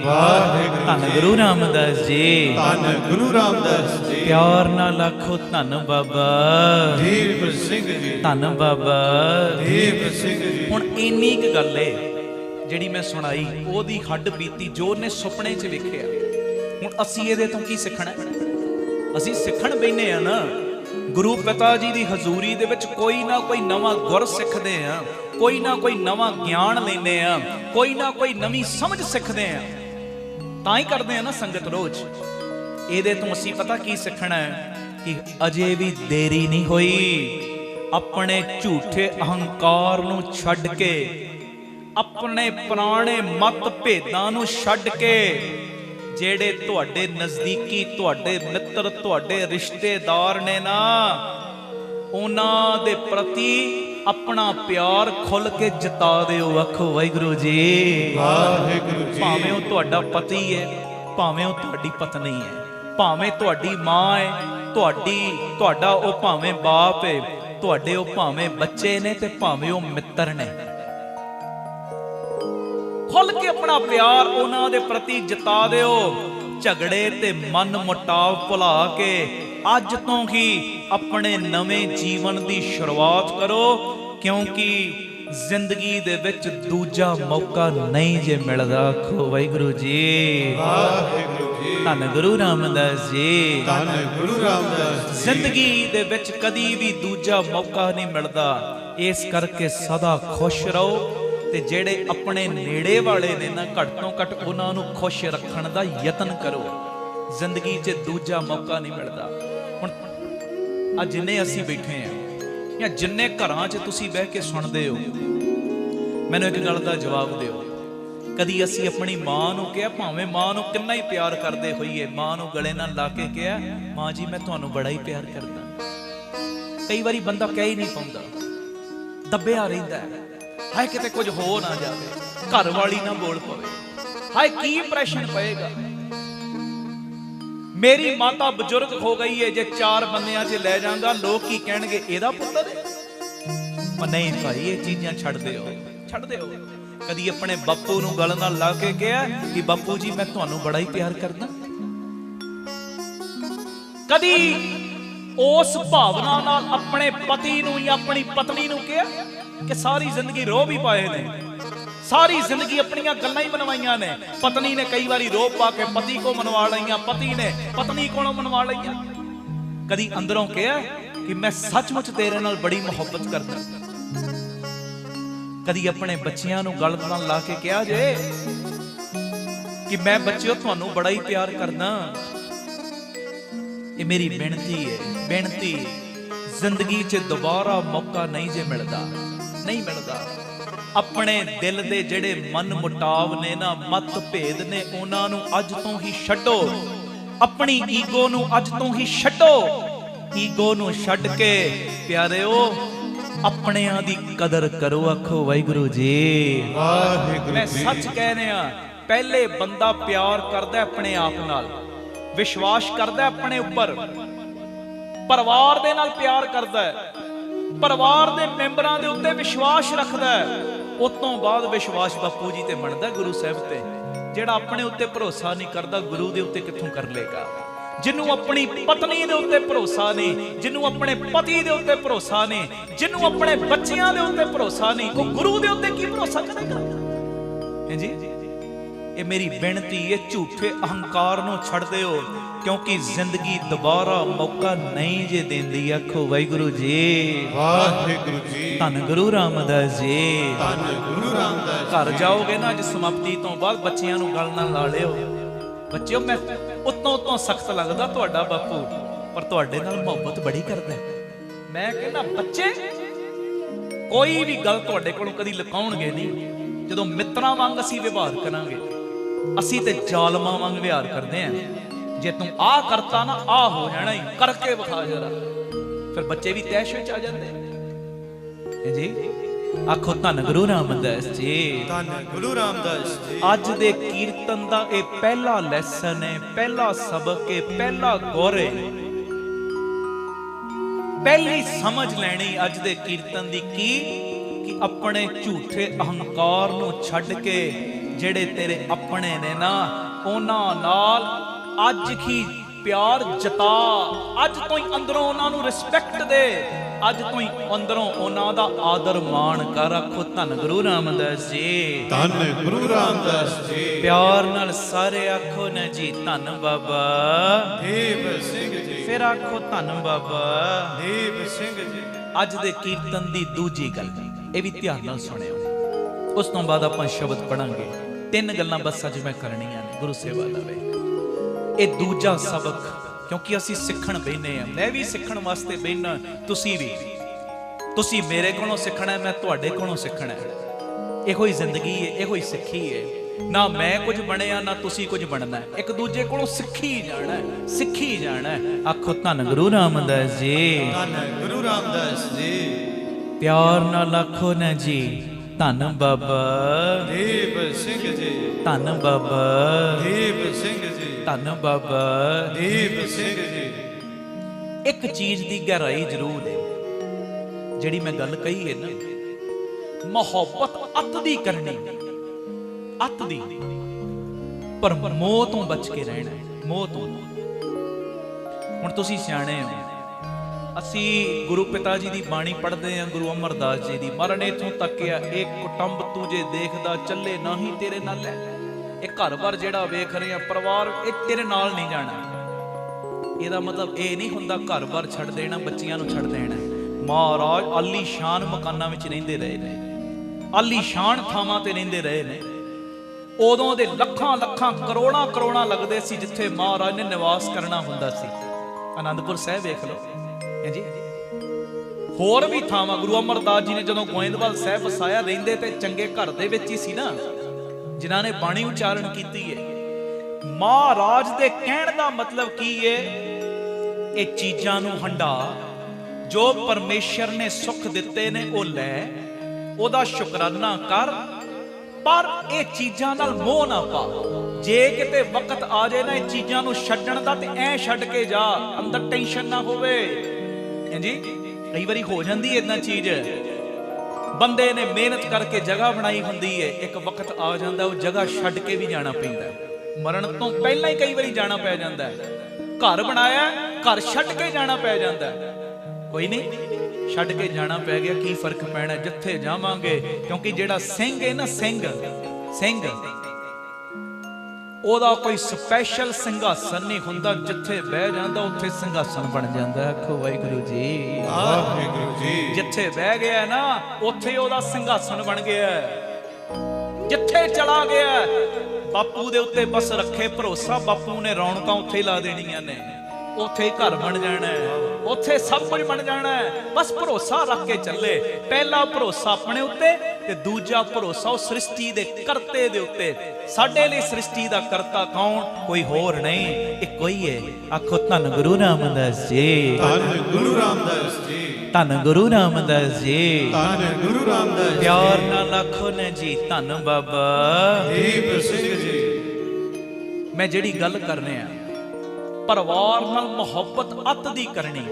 ਵਾਹਿਗੁਰੂ धन गुरु रामदास जी, ਧੰਨ ਗੁਰੂ ਰਾਮਦਾਸ ਜੀ। प्यार नाल आखो धन बाबा, ਦੀਪ ਸਿੰਘ ਜੀ। धन बाबा। ਦੀਪ ਸਿੰਘ ਜੀ। ਹੁਣ ਇੰਨੀ ਕੁ ਗੱਲ ਏ ਜਿਹੜੀ ਮੈਂ ਸੁਣਾਈ, ਉਹਦੀ ਹੱਡ ਬੀਤੀ ਜੋ ਉਹਨੇ ਸੁਪਨੇ 'ਚ ਵੇਖਿਆ। ਹੁਣ ਅਸੀਂ ਇਹਦੇ ਤੋਂ ਕੀ ਸਿੱਖਣਾ? ਅਸੀਂ ਸਿੱਖਣ ਬੈਨੇ ਆ ਨਾ ਗੁਰੂ ਪਿਤਾ ਜੀ ਦੀ ਹਜ਼ੂਰੀ ਦੇ ਵਿੱਚ ਕੋਈ ਨਾ ਕੋਈ ਨਵਾਂ ਗੁਰ ਸਿੱਖਦੇ ਆ, ਕੋਈ ਨਾ ਕੋਈ ਨਵਾਂ ਗਿਆਨ ਲੈਂਦੇ ਆ, ਕੋਈ ਨਾ ਕੋਈ ਨਵੀਂ ਸਮਝ ਸਿੱਖਦੇ ਆ, ਤਾਂ ਹੀ ਕਰਦੇ ਆ ਨਾ ਸੰਗਤ ਰੋਜ਼। ਇਹਦੇ ਤੋਂ ਅਸੀਂ ਪਤਾ ਕੀ ਸਿੱਖਣਾ ਹੈ ਕਿ ਅਜੇ ਵੀ ਦੇਰੀ ਨਹੀਂ ਹੋਈ। ਆਪਣੇ ਝੂਠੇ ਅਹੰਕਾਰ ਨੂੰ ਛੱਡ ਕੇ, ਆਪਣੇ ਪੁਰਾਣੇ ਮਤ ਭੇਦਾਂ ਨੂੰ ਛੱਡ ਕੇ, ਜਿਹੜੇ ਤੁਹਾਡੇ ਨਜ਼ਦੀਕੀ, ਤੁਹਾਡੇ ਮਿੱਤਰ, ਤੁਹਾਡੇ ਰਿਸ਼ਤੇਦਾਰ ਨੇ ਨਾ, ਉਹਨਾਂ ਦੇ ਪ੍ਰਤੀ ਆਪਣਾ ਪਿਆਰ ਖੁੱਲ ਕੇ ਜਤਾ ਦਿਓ। ਆਖੋ ਵਾਹਿਗੁਰੂ ਜੀ, ਵਾਹਿਗੁਰੂ ਜੀ। ਭਾਵੇਂ ਉਹ ਤੁਹਾਡਾ ਪਤੀ ਹੈ, ਭਾਵੇਂ ਉਹ ਤੁਹਾਡੀ ਪਤਨੀ ਹੈ, ਭਾਵੇਂ ਤੁਹਾਡੀ ਮਾਂ ਹੈ, ਤੁਹਾਡਾ ਉਹ ਭਾਵੇਂ ਬਾਪ ਹੈ, ਤੁਹਾਡੇ ਉਹ ਭਾਵੇਂ ਬੱਚੇ ਨੇ ਤੇ ਭਾਵੇਂ ਉਹ ਮਿੱਤਰ ਨੇ, ਖੁੱਲ ਕੇ ਆਪਣਾ ਪਿਆਰ ਉਹਨਾਂ ਦੇ ਪ੍ਰਤੀ ਜਤਾ ਦਿਓ। ਝਗੜੇ ਤੇ ਮਨ ਮੁਟਾਵ ਭੁਲਾ ਕੇ ਅੱਜ ਤੋਂ ਹੀ ਆਪਣੇ ਨਵੇਂ ਜੀਵਨ ਦੀ ਸ਼ੁਰੂਆਤ ਕਰੋ, ਕਿਉਂਕਿ ਜ਼ਿੰਦਗੀ ਦੇ ਵਿੱਚ ਦੂਜਾ ਮੌਕਾ ਨਹੀਂ ਜੇ ਮਿਲਦਾ। ਆਖੋ ਵਾਹਿਗੁਰੂ ਜੀ, ਵਾਹਿਗੁਰੂ ਜੀ। ਧੰਨ ਗੁਰੂ ਰਾਮਦਾਸ ਜੀ। ਧੰਨ ਗੁਰੂ ਰਾਮਦਾਸ ਜੀ। ਜ਼ਿੰਦਗੀ ਦੇ ਵਿੱਚ ਕਦੀ ਵੀ ਦੂਜਾ ਮੌਕਾ ਨਹੀਂ ਮਿਲਦਾ, ਇਸ ਕਰਕੇ ਸਦਾ ਖੁਸ਼ ਰਹੋ ਤੇ ਜਿਹੜੇ ਆਪਣੇ ਨੇੜੇ ਵਾਲੇ ਨੇ ਨਾ, ਘੱਟ ਤੋਂ ਘੱਟ ਉਹਨਾਂ ਨੂੰ ਖੁਸ਼ ਰੱਖਣ ਦਾ ਯਤਨ ਕਰੋ। ਜ਼ਿੰਦਗੀ 'ਚ ਦੂਜਾ ਮੌਕਾ ਨਹੀਂ ਮਿਲਦਾ। ਹੁਣ ਆ ਜਿੰਨੇ ਅਸੀਂ ਬੈਠੇ ਆ ਜਾਂ ਜਿੰਨੇ ਘਰਾਂ 'ਚ ਤੁਸੀਂ ਬਹਿ ਕੇ ਸੁਣਦੇ ਹੋ, ਮੈਨੂੰ ਇੱਕ ਗੱਲ ਦਾ ਜਵਾਬ ਦਿਓ, कदी असी अपनी मां नूं कहा, भावें मां नूं किन्ना ही प्यार करते होइए, मां नूं गले नाल ला के कहा, मां जी मैं तुहानूं बड़ा ही प्यार करदा। कई बारी बंदा कह ही नहीं पाउंदा, दबिया रहिंदा है, हाय किते कुछ हो ना जाए, घर वाली ना बोल पवे, हाय की इंप्रैशन पएगा। मेरी माता बजुर्ग हो गई है, जे 4 बंदियां च ले जाऊंगा लोग की कहणगे एदा पुत्तर है। नहीं भाई ये चीजां छड़ दिओ, छड़ दिओ। कदी अपने बापू नूं गल नाल ला के कहा कि बापू जी मैं तुहानूं बड़ा ही प्यार करदा। कदी उस भावना नाल अपने पति नूं या अपनी पत्नी नूं कहा कि सारी जिंदगी रो भी पाए ने, सारी जिंदगी अपनियां गल्लां ही मनवाइयां ने। पत्नी ने कई बारी रो पा के पति को मनवा लईयां, पति ने पत्नी को मनवा लईयां। कदी अंदरों कहा कि मैं सचमुच तेरे नाल बड़ी मोहब्बत करदा। कदी अपने बच्चियां नूं गल नाल ला के कहा जे कि मैं बच्चिओ तुहानूं बड़ा ही प्यार करदा। ये मेरी बेनती है, बेनती जिंदगी च दोबारा मौका नहीं जे मिलदा, नहीं मिलदा। अपने दिल दे जेड़े मन मुटाव ने ना, मत भेद ने, उन्हां नूं अज तों ही छड्डो। अपनी ईगो नूं अज तों ही छड्डो। ईगो नूं छड्ड के प्यारेओ अपनियां दी कदर करो। आखो वाहिगुरू जी वाहिगुरू। मैं सच कह रहा, पहले बंदा प्यार करदा अपने आप नाल, विश्वास करदा अपने उपर, परिवार दे नाल प्यार करदा, परिवार दे मैंबरां दे उत्ते विश्वास रखदा। उस तो बाद विश्वास बापू जी ते बनदा गुरु साहिब ते। जेड़ा अपने उत्ते भरोसा नहीं करदा, गुरु दे उत्ते कित्थों कर लेगा। जिन्हों अपनी पत्नी दे उत्ते भरोसा नहीं, जिन्हों अपने पति दे उत्ते भरोसा नहीं, जिन्हों अपने बच्चियां दे उत्ते भरोसा नहीं, वो गुरु दे उत्ते की भरोसा करेगा। हैं जी, ये मेरी बेनती है, झूठे अहंकार नूं छड़ दिओ, क्योंकि जिंदगी दोबारा मौका नहीं जे देंदी। आखो वाहिगुरू जी वाहिगुरू जी। धन गुरु रामदास जी, धन गुरु रामदास। घर जाओगे ना अज समाप्ति तो बाद, बच्चियां नूं गल नाल ला लिओ, बच्चिओ मैं उतों सख्त लगदा तुहाडा बापू, पर तुहाडे नाल मुहब्बत बड़ी करदा। मैं कहना बच्चे कोई भी गल तुहाडे कोलों कदी लुकाउणगे नहीं। जदों मित्रां वांग असीं व्यवहार करांगे, असीं ते जालमां वांग व्यवहार करदे हां। जे तू आ करता ना आ हो जाना ही, करके विखा जरा, फिर बच्चे भी तैश विच आ जाते हैं जी। आखो धन गुरु रामदास जी, धन गुरु रामदास जी। अज दे कीर्तन दा ए पहला लैसन है, पहला सबक है, पहला गुर है। पहली समझ लैनी अज दे कीर्तन दी की कि अपने झूठे अहंकार नूं छड्ड के जेड़े तेरे अपने ने ना, उन्हां नाल अज ही प्यार जता। अज तो ही अंदरों उन्हां नूं रिस्पैक्ट दे, अज तो ही अंदरों उन्हां दा आदर मान कर। आखो धन गुरु रामदास जी, धन गुरु रामदास जी। प्यार नाल सारे आखो न जी धन बाबा देव सिंह जी। फिर आखो धन बाबा देव सिंह जी। अज दे कीर्तन दी दूजी गल, ये भी ध्यान नाल सुनियो, उस तो बाद आपां शब्द पढ़ांगे। 3 गल्लां बस अज मैं करनियां ने गुरु सेवा दा वे। ये दूजा सबक, क्योंकि असी सिखण बैठे हैं, मैं भी सिखण वास्ते बैठना, तुसी भी, तुसी मेरे कोलों सिखना है, मैं तुहाडे कोलों सिखना है। इहो ही जिंदगी है, इहो ही सिੱਖੀ है। ना मैं कुछ बनिया ना तुसी कुछ बनना है, एक दूजे कोलों सिੱਖੀ जाना है, सिੱਖੀ जाना है। आखो धन गुरु रामदास जी, धन गुरु रामदास जी। प्यार नाल आखो ना जी धन बाबा देव सिंह जी। धन बाबा देव सिंह जी। धन बाबा देव सिंह जी। एक चीज दी गहराई जरूर है, जिहड़ी मैं गल कही है ना, मुहब्बत अत दी करनी, अत दी, पर मोह तो बच के रहना, मोह तो। हुण तुसीं सियाणे हो, असी गुरु पिता जी दी बाणी पढ़ते हैं, गुरु अमरदास जी दी, महाराज ने इथों तकिया, एक कुटुंब तुझे देखदा चले नाही तेरे नाल है। एक घर बार जेड़ा वेख रहे हैं, परिवार ये तेरे नाल नहीं जाना। ਇਹਦਾ मतलब ਇਹ नहीं हुंदा घर बार छड़ देना, बच्चियां नूं छड़ देना। महाराज आलीशान मकानां विच रहिंदे रहे ने, आलीशान थावां ते रहिंदे रहे ने। उदों दे लखां लखां करोड़ां करोड़ां लगदे सी जिथे महाराज ने निवास करना हुंदा सी। आनंदपुर साहिब वेख लो है जी, होर भी थावां। गुरु अमरदास जी ने जदों गोइंदवाल साहिब वसाया, रहिंदे ते चंगे घर दे विच ही सी ना, ਜਿਨ੍ਹਾਂ ਨੇ ਬਾਣੀ ਉਚਾਰਨ ਕੀਤੀ ਹੈ। ਮਹਾਰਾਜ ਦੇ ਕਹਿਣ ਦਾ ਮਤਲਬ ਕੀ ਹੈ? ਇਹ ਚੀਜ਼ਾਂ ਨੂੰ ਹੰਢਾ, ਜੋ ਪਰਮੇਸ਼ਰ ਨੇ ਸੁੱਖ ਦਿੱਤੇ ਨੇ ਉਹ ਲੈ, ਉਹਦਾ ਸ਼ੁਕਰਾਨਾ ਕਰ, ਪਰ ਇਹ ਚੀਜ਼ਾਂ ਨਾਲ ਮੋਹ ਨਾ ਪਾ। ਜੇ ਕਿਤੇ ਵਕਤ ਆ ਜਾਏ ਨਾ ਇਹ ਚੀਜ਼ਾਂ ਨੂੰ ਛੱਡਣ ਦਾ, ਤੇ ਐ ਛੱਡ ਕੇ ਜਾ, ਅੰਦਰ ਟੈਨਸ਼ਨ ਨਾ ਹੋਵੇ। ਹਾਂਜੀ, ਕਈ ਵਾਰੀ ਹੋ ਜਾਂਦੀ ਹੈ ਇਦਾਂ ਚੀਜ਼, ਬੰਦੇ ਨੇ ਮਿਹਨਤ ਕਰਕੇ ਜਗ੍ਹਾ ਬਣਾਈ ਹੁੰਦੀ ਹੈ, ਇੱਕ ਵਕਤ ਆ ਜਾਂਦਾ ਉਹ ਜਗ੍ਹਾ ਛੱਡ ਕੇ ਵੀ ਜਾਣਾ ਪੈਂਦਾ। ਮਰਨ ਤੋਂ ਪਹਿਲਾਂ ਹੀ ਕਈ ਵਾਰੀ ਜਾਣਾ ਪੈ ਜਾਂਦਾ। ਘਰ ਬਣਾਇਆ, ਘਰ ਛੱਡ ਕੇ ਜਾਣਾ ਪੈ ਜਾਂਦਾ। ਕੋਈ ਨਹੀਂ, ਛੱਡ ਕੇ ਜਾਣਾ ਪੈ ਗਿਆ, ਕੀ ਫਰਕ ਪੈਣਾ, ਜਿੱਥੇ ਜਾਵਾਂਗੇ। ਕਿਉਂਕਿ ਜਿਹੜਾ ਸਿੰਘ ਹੈ ਨਾ, ਸਿੰਘ ਉਹਦਾ ਕੋਈ ਸਪੈਸ਼ਲ ਸਿੰਘਾਸਨ ਨਹੀਂ ਹੁੰਦਾ, ਜਿੱਥੇ ਬਹਿ ਜਾਂਦਾ ਉੱਥੇ ਸਿੰਘਾਸਨ ਬਣ ਜਾਂਦਾ। ਆਖੋ ਵਾਹਿਗੁਰੂ ਜੀ, ਵਾਹਿਗੁਰੂ ਜੀ। ਜਿੱਥੇ ਬਹਿ ਗਿਆ ਨਾ ਉੱਥੇ ਉਹਦਾ ਸਿੰਘਾਸਨ ਬਣ ਗਿਆ। ਜਿੱਥੇ ਚਲਾ ਗਿਆ, ਬਾਪੂ ਦੇ ਉੱਤੇ ਬਸ ਰੱਖੇ ਭਰੋਸਾ, ਬਾਪੂ ਨੇ ਰੌਣਕਾਂ ਉੱਥੇ ਲਾ ਦੇਣੀਆਂ ਨੇ, ਉੱਥੇ ਘਰ ਬਣ ਜਾਣਾ, ਉੱਥੇ ਸਭ ਕੁਝ ਬਣ ਜਾਣਾ। ਬਸ ਭਰੋਸਾ ਰੱਖ ਕੇ ਚੱਲੇ। ਪਹਿਲਾ ਭਰੋਸਾ ਆਪਣੇ ਉੱਤੇ, ਤੇ ਦੂਜਾ ਭਰੋਸਾ ਉਹ ਸ੍ਰਿਸ਼ਟੀ ਦੇ ਕਰਤੇ ਦੇ ਉੱਤੇ। ਸਾਡੇ ਲਈ ਸ੍ਰਿਸ਼ਟੀ ਦਾ ਕਰਤਾ ਕੌਣ? ਕੋਈ ਹੋਰ ਨਹੀਂ, ਇੱਕੋ ਹੀ ਹੈ। ਆਖੋ ਧੰਨ ਗੁਰੂ ਰਾਮਦਾਸ ਜੀ, ਧੰਨ ਗੁਰੂ ਰਾਮਦਾਸ ਜੀ, ਧੰਨ ਗੁਰੂ ਰਾਮਦਾਸ ਜੀ, ਧੰਨ ਗੁਰੂ ਰਾਮਦਾਸ ਜੀ। ਪਿਆਰ ਨਾਲ ਆਖੋ ਨਾ ਜੀ, ਧੰਨ ਬਾਬਾ ਦੀਪ ਸਿੰਘ ਜੀ। ਮੈਂ ਜਿਹੜੀ ਗੱਲ ਕਰ ਰਿਹਾ, ਪਰਿਵਾਰ ਨਾਲ ਮੁਹੱਬਤ ਅੱਤ ਦੀ ਕਰਨੀ,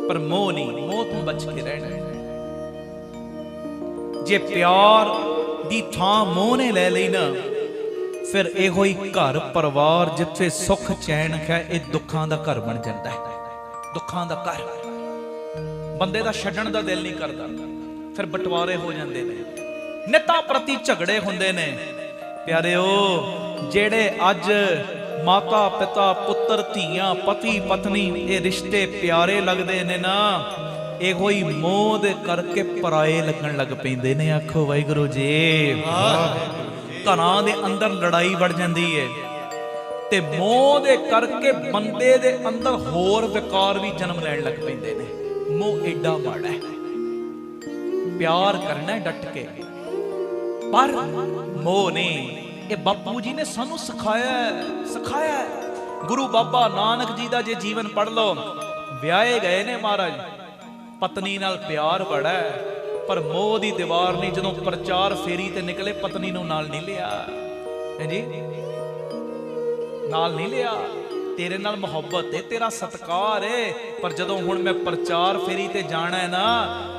ਪਰ ਮੋਹ ਨਹੀਂ, ਮੋਹ ਤੋਂ ਬਚ ਕੇ ਰਹਿਣਾ। ਜੇ ਪਿਆਰ ਦੀ ਥਾਂ ਮੋਹ ਨੇ ਲੈ ਲਈ ਨਾ, ਫਿਰ ਇਹੋ ਹੀ ਘਰ ਪਰਿਵਾਰ ਜਿੱਥੇ ਸੁੱਖ ਚੈਨ ਹੈ, ਇਹ ਦੁੱਖਾਂ ਦਾ ਘਰ ਬਣ ਜਾਂਦਾ ਹੈ। ਦੁੱਖਾਂ ਦਾ ਘਰ, ਬੰਦੇ ਦਾ ਛੱਡਣ ਦਾ ਦਿਲ ਨਹੀਂ ਕਰਦਾ, ਫਿਰ ਬਟਵਾਰੇ ਹੋ ਜਾਂਦੇ ਨੇ, ਨਿੱਤਾਂ ਪ੍ਰਤੀ ਝਗੜੇ ਹੁੰਦੇ ਨੇ। ਪਿਆਰਿਓ, ਜਿਹੜੇ ਅੱਜ ਮਾਤਾ ਪਿਤਾ, ਪੁੱਤਰ ਧੀਆਂ, ਪਤੀ ਪਤਨੀ, ਇਹ ਰਿਸ਼ਤੇ ਪਿਆਰੇ ਲੱਗਦੇ ਨੇ ਨਾ, ਇਹੋ ਹੀ ਮੋਹ ਦੇ ਕਰਕੇ ਪਰਾਏ ਲੱਗਣ ਲੱਗ ਪੈਂਦੇ ਨੇ। ਆਖੋ ਵਾਹਿਗੁਰੂ ਜੀ। ਘਰਾਂ ਦੇ ਅੰਦਰ ਲੜਾਈ ਵੜ ਜਾਂਦੀ ਹੈ, ਤੇ ਮੋਹ ਦੇ ਕਰਕੇ ਬੰਦੇ ਦੇ ਅੰਦਰ ਹੋਰ ਵਿਕਾਰ ਵੀ ਜਨਮ ਲੈਣ ਲੱਗ ਪੈਂਦੇ ਨੇ। ਮੋਹ ਐਡਾ ਮਾੜਾ ਹੈ। ਪਿਆਰ ਕਰਨਾ ਡਟ ਕੇ, ਪਰ ਮੋਹ ਨਹੀਂ। ਇਹ ਬਾਪੂ ਜੀ ਨੇ ਸਾਨੂੰ ਸਿਖਾਇਆ। ਗੁਰੂ ਬਾਬਾ ਨਾਨਕ ਜੀ ਦਾ ਜੇ ਜੀਵਨ ਪੜ੍ਹ ਲਓ, ਵਿਆਹੇ ਗਏ ਨੇ ਮਹਾਰਾਜ, ਪਤਨੀ ਨਾਲ ਪਿਆਰ ਬੜਾ ਹੈ, ਪਰ ਮੋਹ ਦੀ ਦੀਵਾਰ ਨਹੀਂ। ਜਦੋਂ ਪ੍ਰਚਾਰ ਫੇਰੀ ਤੇ ਨਿਕਲੇ, ਪਤਨੀ ਨੂੰ ਨਾਲ ਨਹੀਂ ਲਿਆ। ਹਾਂਜੀ, ਨਾਲ ਨਹੀਂ ਲਿਆ। ਤੇਰੇ ਨਾਲ ਮੁਹੱਬਤ ਹੈ, ਤੇਰਾ ਸਤਿਕਾਰ ਹੈ, ਪਰ ਜਦੋਂ ਹੁਣ ਮੈਂ ਪ੍ਰਚਾਰ ਫੇਰੀ ਤੇ ਜਾਣਾ ਹੈ ਨਾ,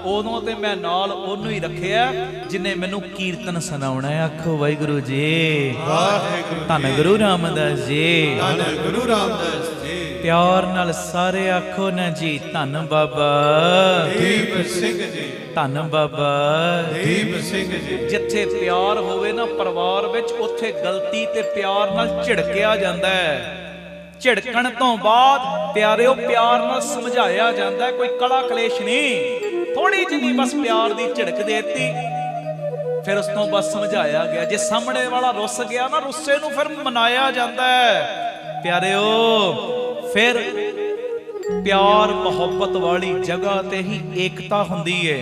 ਉਦੋਂ ਤੇ ਮੈਂ ਨਾਲ ਉਹਨੂੰ ਹੀ ਰੱਖਿਆ ਜਿਨੇ ਮੈਨੂੰ ਕੀਰਤਨ ਸੁਣਾਉਣਾ ਹੈ। ਆਖੋ ਵਾਹਿਗੁਰੂ ਜੀ, ਵਾਹਿਗੁਰੂ। ਧੰਨ ਗੁਰੂ ਰਾਮਦਾਸ ਜੀ, ਧੰਨ ਗੁਰੂ ਰਾਮਦਾਸ ਜੀ। ਪਿਆਰ ਨਾਲ ਸਾਰੇ ਆਖੋ ਨਾ ਜੀ, ਧੰਨ ਬਾਬਾ ਦੀਪ ਸਿੰਘ ਜੀ, ਧੰਨ ਬਾਬਾ ਦੀਪ ਸਿੰਘ ਜੀ। ਜਿੱਥੇ ਪਿਆਰ ਹੋਵੇ ਨਾ ਪਰਿਵਾਰ ਵਿੱਚ, ਉੱਥੇ ਗਲਤੀ ਤੇ ਪਿਆਰ ਨਾਲ ਝਿੜਕਿਆ ਜਾਂਦਾ ਹੈ। ਝਿੜਕਣ ਤੋਂ ਬਾਅਦ ਪਿਆਰਿਓ ਪਿਆਰ ਨਾਲ ਸਮਝਾਇਆ ਜਾਂਦਾ, ਕੋਈ ਕਲਾ ਕਲੇਸ਼ ਨਹੀਂ, ਥੋੜੀ ਜਿਹੀ ਬਸ ਪਿਆਰ ਦੀ ਝਿੜਕ ਦੇਤੀ, ਫਿਰ ਉਸ ਤੋਂ ਬਾਅਦ ਸਮਝਾਇਆ ਗਿਆ। ਜੇ ਸਾਹਮਣੇ ਵਾਲਾ ਰੁੱਸ ਗਿਆ ਨਾ, ਰੁੱਸੇ ਨੂੰ ਫਿਰ ਮਨਾਇਆ ਜਾਂਦਾ ਹੈ। ਪਿਆਰਿਓ, ਫਿਰ ਪਿਆਰ ਮੁਹੱਬਤ ਵਾਲੀ ਜਗ੍ਹਾ ਤੇ ਹੀ ਏਕਤਾ ਹੁੰਦੀ ਹੈ,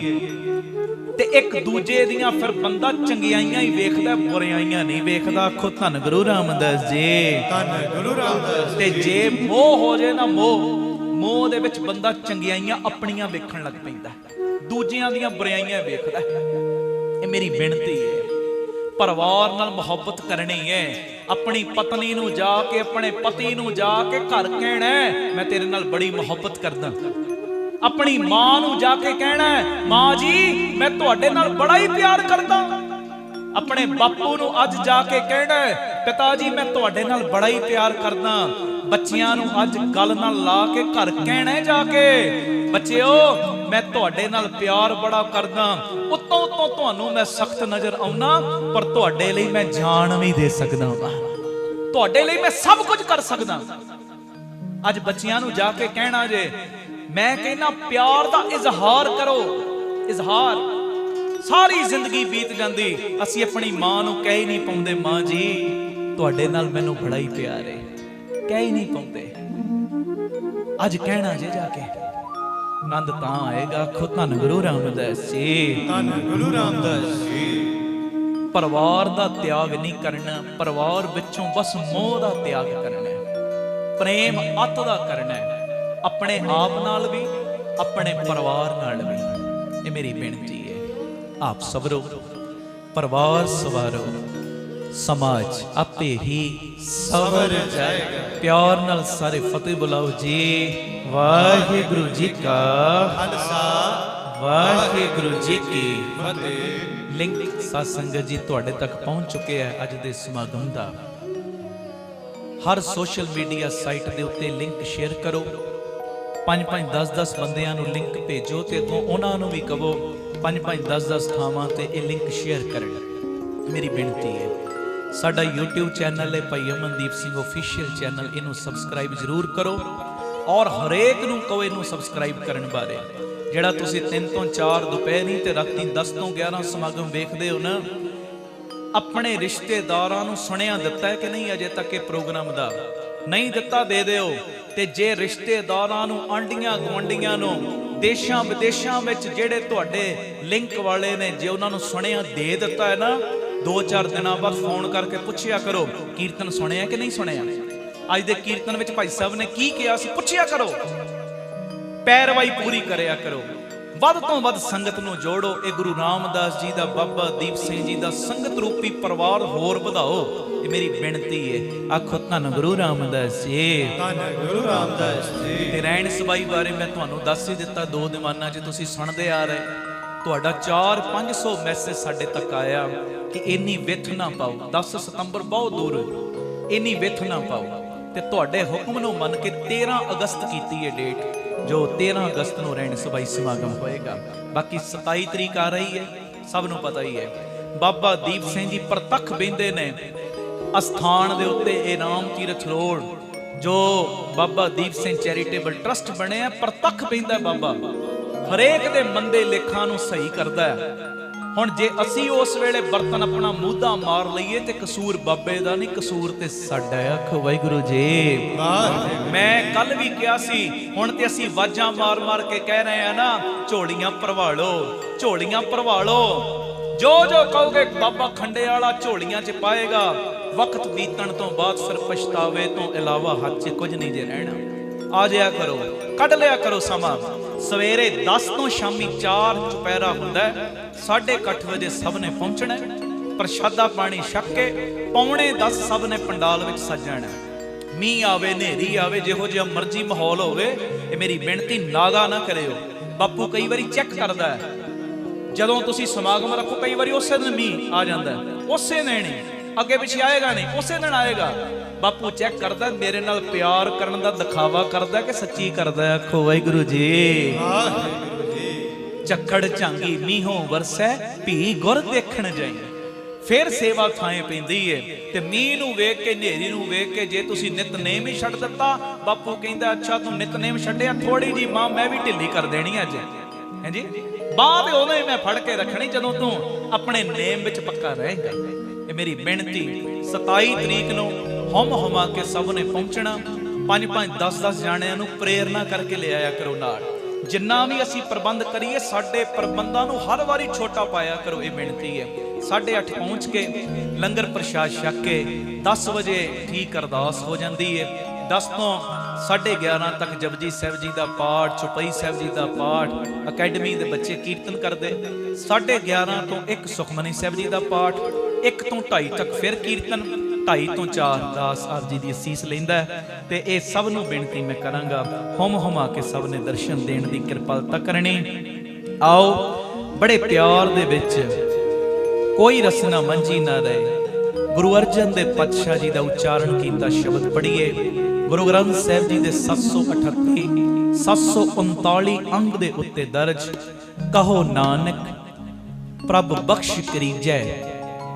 ਤੇ ਇੱਕ ਦੂਜੇ ਦੀਆਂ ਫਿਰ ਬੰਦਾ ਚੰਗਿਆਈਆਂ ਹੀ ਵੇਖਦਾ, ਬੁਰਾਈਆਂ ਨਹੀਂ ਵੇਖਦਾ। ਆਖੋ ਧੰਨ ਗੁਰੂ ਰਾਮਦਾਸ ਜੀ, ਧੰਨ ਗੁਰੂ ਰਾਮਦਾਸ। ਤੇ ਜੇ ਮੋਹ ਹੋ ਜੇ ਨਾ, ਮੋਹ ਦੇ ਵਿੱਚ ਬੰਦਾ ਚੰਗਿਆਈਆਂ ਆਪਣੀਆਂ ਵੇਖਣ ਲੱਗ ਪੈਂਦਾ, ਦੂਜਿਆਂ ਦੀਆਂ ਬੁਰਾਈਆਂ ਵੇਖਦਾ। ਇਹ ਮੇਰੀ ਬੇਨਤੀ ਹੈ, ਪਰਿਵਾਰ ਨਾਲ ਮੁਹੱਬਤ ਕਰਨੀ ਹੈ। ਆਪਣੀ ਪਤਨੀ ਨੂੰ ਜਾ ਕੇ, ਆਪਣੇ ਪਤੀ ਨੂੰ ਜਾ ਕੇ ਘਰ ਕਹਿਣਾ, ਮੈਂ ਤੇਰੇ ਨਾਲ ਬੜੀ ਮੁਹੱਬਤ ਕਰਦਾ। ਆਪਣੀ ਮਾਂ ਨੂੰ ਜਾ ਕੇ ਕਹਿਣਾ, ਮਾਂ ਜੀ ਮੈਂ ਤੁਹਾਡੇ ਨਾਲ ਬੜਾ ਹੀ ਪਿਆਰ ਕਰਦਾ। ਆਪਣੇ ਬਾਪੂ ਨੂੰ ਅੱਜ ਜਾ ਕੇ ਕਹਿਣਾ, ਪਿਤਾ ਜੀ ਮੈਂ ਤੁਹਾਡੇ ਨਾਲ ਬੜਾ ਹੀ ਪਿਆਰ ਕਰਦਾ। ਬੱਚਿਆਂ ਨੂੰ ਅੱਜ ਗੱਲ ਨਾਲ ਲਾ ਕੇ ਘਰ ਕਹਿਣਾ ਜਾ ਕੇ, ਬੱਚਿਓ ਮੈਂ ਤੁਹਾਡੇ ਨਾਲ ਪਿਆਰ ਬੜਾ ਕਰਦਾ, ਉੱਤੋਂ ਤੁਹਾਨੂੰ ਮੈਂ ਸਖਤ ਨਜ਼ਰ ਆਉਣਾ, ਪਰ ਤੁਹਾਡੇ ਲਈ ਮੈਂ ਜਾਨ ਵੀ ਦੇ ਸਕਦਾ ਹਾਂ, ਤੁਹਾਡੇ ਲਈ ਮੈਂ ਸਭ ਕੁਝ ਕਰ ਸਕਦਾ। ਅੱਜ ਬੱਚਿਆਂ ਨੂੰ ਜਾ ਕੇ ਕਹਿਣਾ ਜੇ, ਮੈਂ ਕਹਿੰਦਾ ਪਿਆਰ ਦਾ ਇਜ਼ਹਾਰ ਕਰੋ, ਇਜ਼ਹਾਰ। ਸਾਰੀ ਜ਼ਿੰਦਗੀ ਬੀਤ ਜਾਂਦੀ, ਅਸੀਂ ਆਪਣੀ ਮਾਂ ਨੂੰ ਕਹਿ ਹੀ ਨਹੀਂ ਪਾਉਂਦੇ, ਮਾਂ ਜੀ ਤੁਹਾਡੇ ਨਾਲ ਮੈਨੂੰ ਬੜਾ ਹੀ ਪਿਆਰ ਹੈ, ਕਹਿ ਹੀ ਨਹੀਂ ਪਾਉਂਦੇ। ਅੱਜ ਕਹਿਣਾ ਜੇ ਜਾ ਕੇ, ਆਨੰਦ ਤਾਂ ਆਏਗਾ। ਆਖੋ ਧੰਨ ਗੁਰੂ ਰਾਮਦਾਸ ਜੀ, ਧੰਨ ਗੁਰੂ ਰਾਮਦਾਸ ਜੀ। ਪਰਿਵਾਰ ਦਾ ਤਿਆਗ ਨਹੀਂ ਕਰਨਾ, ਪਰਿਵਾਰ ਵਿੱਚੋਂ ਬਸ ਮੋਹ ਦਾ ਤਿਆਗ ਕਰਨਾ ਹੈ, ਪ੍ਰੇਮ ਅਤ ਦਾ ਕਰਨਾ ਹੈ, ਆਪਣੇ ਆਪ ਨਾਲ ਵੀ ਆਪਣੇ ਪਰਿਵਾਰ ਨਾਲ ਵੀ। ਇਹ ਮੇਰੀ ਬੇਨਤੀ ਹੈ। ਆਪ ਸਵਰੋ, ਪਰਿਵਾਰ ਸਵਾਰੋ, ਸਮਾਜ ਆਪੇ ਹੀ ਸਵਰ ਜਾਏਗਾ। ਪਿਆਰ ਨਾਲ ਸਾਰੇ ਫਤਿਹ ਬੁਲਾਓ ਜੀ। ਵਾਹਿਗੁਰੂ ਜੀ ਕਾ ਖਾਲਸਾ, ਵਾਹਿਗੁਰੂ ਜੀ ਕੀ ਫਤਿਹ। ਲਿੰਕ ਸਾਧ ਸੰਗਤ ਜੀ ਤੁਹਾਡੇ ਤੱਕ ਪਹੁੰਚ ਚੁੱਕਿਆ ਹੈ ਅੱਜ ਦੇ ਸਮਾਗਮ ਦਾ। ਹਰ ਸੋਸ਼ਲ ਮੀਡੀਆ ਸਾਈਟ ਦੇ ਉੱਤੇ ਲਿੰਕ ਸ਼ੇਅਰ ਕਰੋ, 5-5 10-10 ਬੰਦਿਆਂ ਨੂੰ ਲਿੰਕ ਭੇਜੋ ਤੇ ਅੱਗੋਂ ਉਹਨਾਂ ਨੂੰ ਵੀ ਕਹੋ 5-5 10-10 ਥਾਵਾਂ ਤੇ ਇਹ ਲਿੰਕ ਸ਼ੇਅਰ ਕਰਨ। ਮੇਰੀ ਬੇਨਤੀ ਹੈ, ਸਾਡਾ YouTube ਚੈਨਲ ਹੈ ਭਾਈ ਅਮਨਦੀਪ ਸਿੰਘ ਆਫੀਸ਼ੀਅਲ ਚੈਨਲ, ਇਹਨੂੰ ਸਬਸਕ੍ਰਾਈਬ ਜ਼ਰੂਰ ਕਰੋ ਔਰ ਹਰੇਕ ਨੂੰ ਕਹੋ ਇਹਨੂੰ ਸਬਸਕ੍ਰਾਈਬ ਕਰਨ ਬਾਰੇ। ਜਿਹੜਾ ਤੁਸੀਂ 3 ਤੋਂ 4 ਦੁਪਹਿਰੀ ਤੇ ਰਾਤੀ 10 ਤੋਂ 11 ਸਮਾਗਮ ਵੇਖਦੇ ਹੋ ਨਾ, ਆਪਣੇ ਰਿਸ਼ਤੇਦਾਰਾਂ ਨੂੰ ਸੁਣਿਆ ਦਿੱਤਾ ਹੈ ਕਿ ਨਹੀਂ ਅਜੇ ਤੱਕ ਇਹ ਪ੍ਰੋਗਰਾਮ ਦਾ? ਨਹੀਂ ਦਿੱਤਾ ਦੇ ਦਿਓ। ਤੇ ਜੇ ਰਿਸ਼ਤੇਦਾਰਾਂ ਨੂੰ, ਆਂਡੀਆਂ ਗੁਆਂਢੀਆਂ ਨੂੰ, ਦੇਸ਼ਾਂ ਵਿਦੇਸ਼ਾਂ ਵਿੱਚ ਜਿਹੜੇ ਤੁਹਾਡੇ ਲਿੰਕ ਵਾਲੇ ਨੇ, ਜੇ ਉਹਨਾਂ ਨੂੰ ਸੁਣਿਆ ਦੇ ਦਿੱਤਾ ਹੈ ਨਾ, 2-4 ਦਿਨਾਂ ਬਾਅਦ ਫੋਨ ਕਰਕੇ ਪੁੱਛਿਆ ਕਰੋ ਕੀਰਤਨ ਸੁਣਿਆ ਕਿ ਨਹੀਂ ਸੁਣਿਆ, ਅੱਜ ਦੇ ਕੀਰਤਨ ਵਿੱਚ ਭਾਈ ਸਾਹਿਬ ਨੇ ਕੀ ਕਿਹਾ ਸੀ, ਪੁੱਛਿਆ ਕਰੋ, ਪੈਰਵਾਈ ਪੂਰੀ ਕਰਿਆ ਕਰੋ। ਵੱਧ ਤੋਂ ਵੱਧ ਸੰਗਤ ਨੂੰ ਜੋੜੋ। ਇਹ ਗੁਰੂ ਰਾਮਦਾਸ ਜੀ ਦਾ, ਬਾਬਾ ਦੀਪ ਸਿੰਘ ਜੀ ਦਾ ਸੰਗਤ ਰੂਪੀ ਪਰਿਵਾਰ ਹੋਰ ਵਧਾਓ। ਇਹ ਮੇਰੀ ਬੇਨਤੀ ਹੈ। ਆਖੋ ਧੰਨ ਗੁਰੂ ਰਾਮਦਾਸ ਜੀ, ਧੰਨ ਗੁਰੂ ਰਾਮਦਾਸ ਜੀ। ਤੇ ਰਹਿਣ ਸਬਾਈ ਬਾਰੇ ਮੈਂ ਤੁਹਾਨੂੰ ਦੱਸ ਹੀ ਦਿੱਤਾ, 2 ਦੀਵਾਨਾਂ 'ਚ ਤੁਸੀਂ ਸੁਣਦੇ ਆ ਰਹੇ। ਤੁਹਾਡਾ 400-500 ਮੈਸੇਜ ਸਾਡੇ ਤੱਕ ਆਇਆ ਕਿ ਇੰਨੀ ਵਿੱਥ ਨਾ ਪਾਓ, 10 ਸਤੰਬਰ ਬਹੁਤ ਦੂਰ, ਇੰਨੀ ਵਿੱਥ ਨਾ ਪਾਓ। ਤੇ ਤੁਹਾਡੇ ਹੁਕਮ ਨੂੰ ਮੰਨ ਕੇ 13 ਅਗਸਤ ਕੀਤੀ ਹੈ ਡੇਟ, ਜੋ 13 ਅਗਸਤ ਨੂੰ ਰਹਿਣ ਸਬਾਈ ਸਮਾਗਮ ਹੋਏਗਾ। ਬਾਕੀ 27 ਤਰੀਕ ਆ ਰਹੀ ਹੈ, ਸਭ ਨੂੰ ਪਤਾ ਹੀ ਹੈ। ਬਾਬਾ ਦੀਪ ਸਿੰਘ ਜੀ ਪ੍ਰਤੱਖ ਬਹਿੰਦੇ ਨੇ ਅਸਥਾਨ ਦੇ ਉੱਤੇ, ਇਨਾਮ ਤੀਰਥ ਰੋਡ, ਜੋ ਬਾਬਾ ਦੀਪ ਸਿੰਘ ਚੈਰੀਟੇਬਲ ਟਰਸਟ ਬਣਿਆ, ਪ੍ਰਤੱਖ ਬਹਿੰਦਾ ਬਾਬਾ, ਹਰੇਕ ਦੇ ਮੰਦੇ ਲੇਖਾਂ ਨੂੰ ਸਹੀ ਕਰਦਾ ਹੈ। ਹੁਣ ਜੇ ਅਸੀਂ ਉਸ ਵੇਲੇ ਬਰਤਨ ਆਪਣਾ ਮੂਧਾ ਮਾਰ ਲਈਏ ਤੇ ਕਸੂਰ ਬਾਬੇ ਦਾ ਨਹੀਂ, ਕਸੂਰ ਤੇ ਸਾਡਾ। ਆਖੋ ਵਾਹਿਗੁਰੂ ਜੀ। ਮੈਂ ਕੱਲ ਵੀ ਕਿਹਾ ਸੀ, ਹੁਣ ਤੇ ਅਸੀਂ ਵਾਜਾਂ ਮਾਰ-ਮਾਰ ਕੇ ਕਹਿ ਰਹੇ ਆ ਨਾ, ਝੋਲੀਆਂ ਭਰਵਾ ਲਓ, ਝੋਲੀਆਂ ਭਰਵਾ ਲਓ। ਜੋ ਜੋ ਕਹੋਗੇ ਬਾਬਾ ਖੰਡੇ ਵਾਲਾ ਝੋਲੀਆਂ 'ਚ ਪਾਏਗਾ। ਵਕਤ ਬੀਤਣ ਤੋਂ ਬਾਅਦ ਫਿਰ ਪਛਤਾਵੇ ਤੋਂ ਇਲਾਵਾ ਹੱਥ 'ਚ ਕੁਝ ਨਹੀਂ ਜੇ ਰਹਿਣਾ। ਆ ਜਾਇਆ ਕਰੋ, ਕੱਢ ਲਿਆ ਕਰੋ ਸਮਾਂ। ਸਵੇਰੇ 10 ਤੋਂ ਸ਼ਾਮੀ 4 ਚੁਪਹਿਰਾ ਹੁੰਦਾ ਹੈ। 8:30 ਵਜੇ ਸਭ ਨੇ ਪਹੁੰਚਣਾ, ਪ੍ਰਸ਼ਾਦਾ ਪਾਣੀ ਛਕ ਕੇ 9:45 ਸਭ ਨੇ ਪੰਡਾਲ ਵਿੱਚ ਸੱਜਣਾ। ਮੀਂਹ ਆਵੇ, ਹਨੇਰੀ ਆਵੇ, ਜਿਹੋ ਜਿਹਾ ਮਰਜ਼ੀ ਮਾਹੌਲ ਹੋਵੇ, ਇਹ ਮੇਰੀ ਬੇਨਤੀ ਨਾਗਾ ਨਾ ਕਰਿਓ। ਬਾਪੂ ਕਈ ਵਾਰੀ ਚੈੱਕ ਕਰਦਾ ਹੈ, ਜਦੋਂ ਤੁਸੀਂ ਸਮਾਗਮ ਰੱਖੋ ਕਈ ਵਾਰੀ ਉਸੇ ਦਿਨ ਮੀਂਹ ਆ ਜਾਂਦਾ, ਉਸੇ ਦਿਨ ਹੀ, ਅੱਗੇ ਪਿੱਛੇ ਆਏਗਾ ਨਹੀਂ, ਉਸੇ ਦਿਨ ਆਏਗਾ। ਬਾਪੂ ਚੈੱਕ ਕਰਦਾ, ਮੇਰੇ ਨਾਲ ਪਿਆਰ ਕਰਨ ਦਾ ਦਿਖਾਵਾ ਕਰਦਾ ਕਿ ਸੱਚੀ ਕਰਦਾ। ਆਖੋ ਵਾਹਿਗੁਰੂ ਜੀ। ਵਾਹਿਗੁਰੂ ਜੀ। ਚੱਕੜ ਝਾਂਗੀ ਮੀਂਹੋਂ ਵਰਸੈ, ਭੀ ਗੁਰ ਦੇਖਣ ਜਾਈ। ਫਿਰ ਸੇਵਾ ਥਾਂ ਪੈਂਦੀ ਏ। ਤੇ ਮੀਂਹ ਨੂੰ ਵੇਖ ਕੇ, ਹਨੇਰੀ ਨੂੰ ਵੇਖ ਕੇ ਜੇ ਤੁਸੀਂ ਨਿਤਨੇਮ ਹੀ ਛੱਡ ਦਿੱਤਾ, ਬਾਪੂ ਕਹਿੰਦਾ ਅੱਛਾ ਤੂੰ ਨਿਤਨੇਮ ਛੱਡਿਆ, ਥੋੜੀ ਜੀ ਮਾਂ ਮੈਂ ਵੀ ਢਿੱਲੀ ਕਰ ਦੇਣੀ ਅੱਜ, ਹਾਂਜੀ। ਬਾਹ ਵੀ ਉਦੋਂ ਹੀ ਮੈਂ ਫੜ ਕੇ ਰੱਖਣੀ ਜਦੋਂ ਤੂੰ ਆਪਣੇ ਨੇਮ ਵਿੱਚ ਪੱਕਾ ਰਹੇਗਾ। ਇਹ ਮੇਰੀ ਬੇਨਤੀ। 27 ਤਰੀਕ ਨੂੰ ਹਮ ਹਮਾ ਕੇ ਸਭ ਨੇ ਪਹੁੰਚਣਾ। 5-5 10-10 ਜਾਣਿਆਂ ਨੂੰ ਪ੍ਰੇਰਨਾ ਕਰਕੇ ਲਿਆਇਆ ਕਰੋ ਨਾਲ। ਜਿੰਨਾ ਵੀ ਅਸੀਂ ਪ੍ਰਬੰਧ ਕਰੀਏ, ਸਾਡੇ ਪ੍ਰਬੰਧਾਂ ਨੂੰ ਹਰ ਵਾਰੀ ਛੋਟਾ ਪਾਇਆ ਕਰੋ। ਇਹ ਬੇਨਤੀ ਹੈ। 8:30 ਪਹੁੰਚ ਕੇ ਲੰਗਰ ਪ੍ਰਸ਼ਾਦ ਛਕ ਕੇ 10 ਵਜੇ ਠੀਕ ਅਰਦਾਸ ਹੋ ਜਾਂਦੀ ਹੈ। 10 ਤੋਂ 11:30 ਤੱਕ ਜਪਜੀ ਸਾਹਿਬ ਜੀ ਦਾ ਪਾਠ, ਚੌਪਈ ਸਾਹਿਬ ਜੀ ਦਾ ਪਾਠ, ਅਕੈਡਮੀ ਦੇ ਬੱਚੇ ਕੀਰਤਨ ਕਰਦੇ। 11:30 ਤੋਂ 1 ਸੁਖਮਨੀ ਸਾਹਿਬ ਜੀ ਦਾ ਪਾਠ, 1 ਤੋਂ 2:30 ਤੱਕ ਫਿਰ ਕੀਰਤਨ, 2:30 ਤੋਂ 4 ਦਾਸ ਆਪ ਜੀ ਦੀ ਅਸੀਸ ਲੈਂਦਾ। ਤੇ ਇਹ ਸਭ ਨੂੰ ਬੇਨਤੀ ਮੈਂ ਕਰਾਂਗਾ, ਹੁਮ ਹੁਮਾ ਕੇ ਸਭ ਨੇ ਦਰਸ਼ਨ ਦੇਣ ਦੀ ਕਿਰਪਾਲਤਾ ਕਰਨੀ। ਆਓ ਬੜੇ ਪਿਆਰ ਦੇ ਵਿੱਚ, ਕੋਈ ਰਸਨਾ ਮੰਝੀ ਨਾ ਰਹੇ, ਗੁਰੂ ਅਰਜਨ ਦੇਵ ਪਾਤਸ਼ਾਹ ਜੀ ਦਾ ਉਚਾਰਨ ਕੀਤਾ ਸ਼ਬਦ ਪੜ੍ਹੀਏ। ਗੁਰੂ ਗ੍ਰੰਥ ਸਾਹਿਬ ਜੀ ਦੇ 738 739 ਅੰਗ ਦੇ ਉੱਤੇ ਦਰਜ, ਕਹੋ ਨਾਨਕ ਪ੍ਰਭ ਬਖਸ਼ ਕਰੀਜੈ,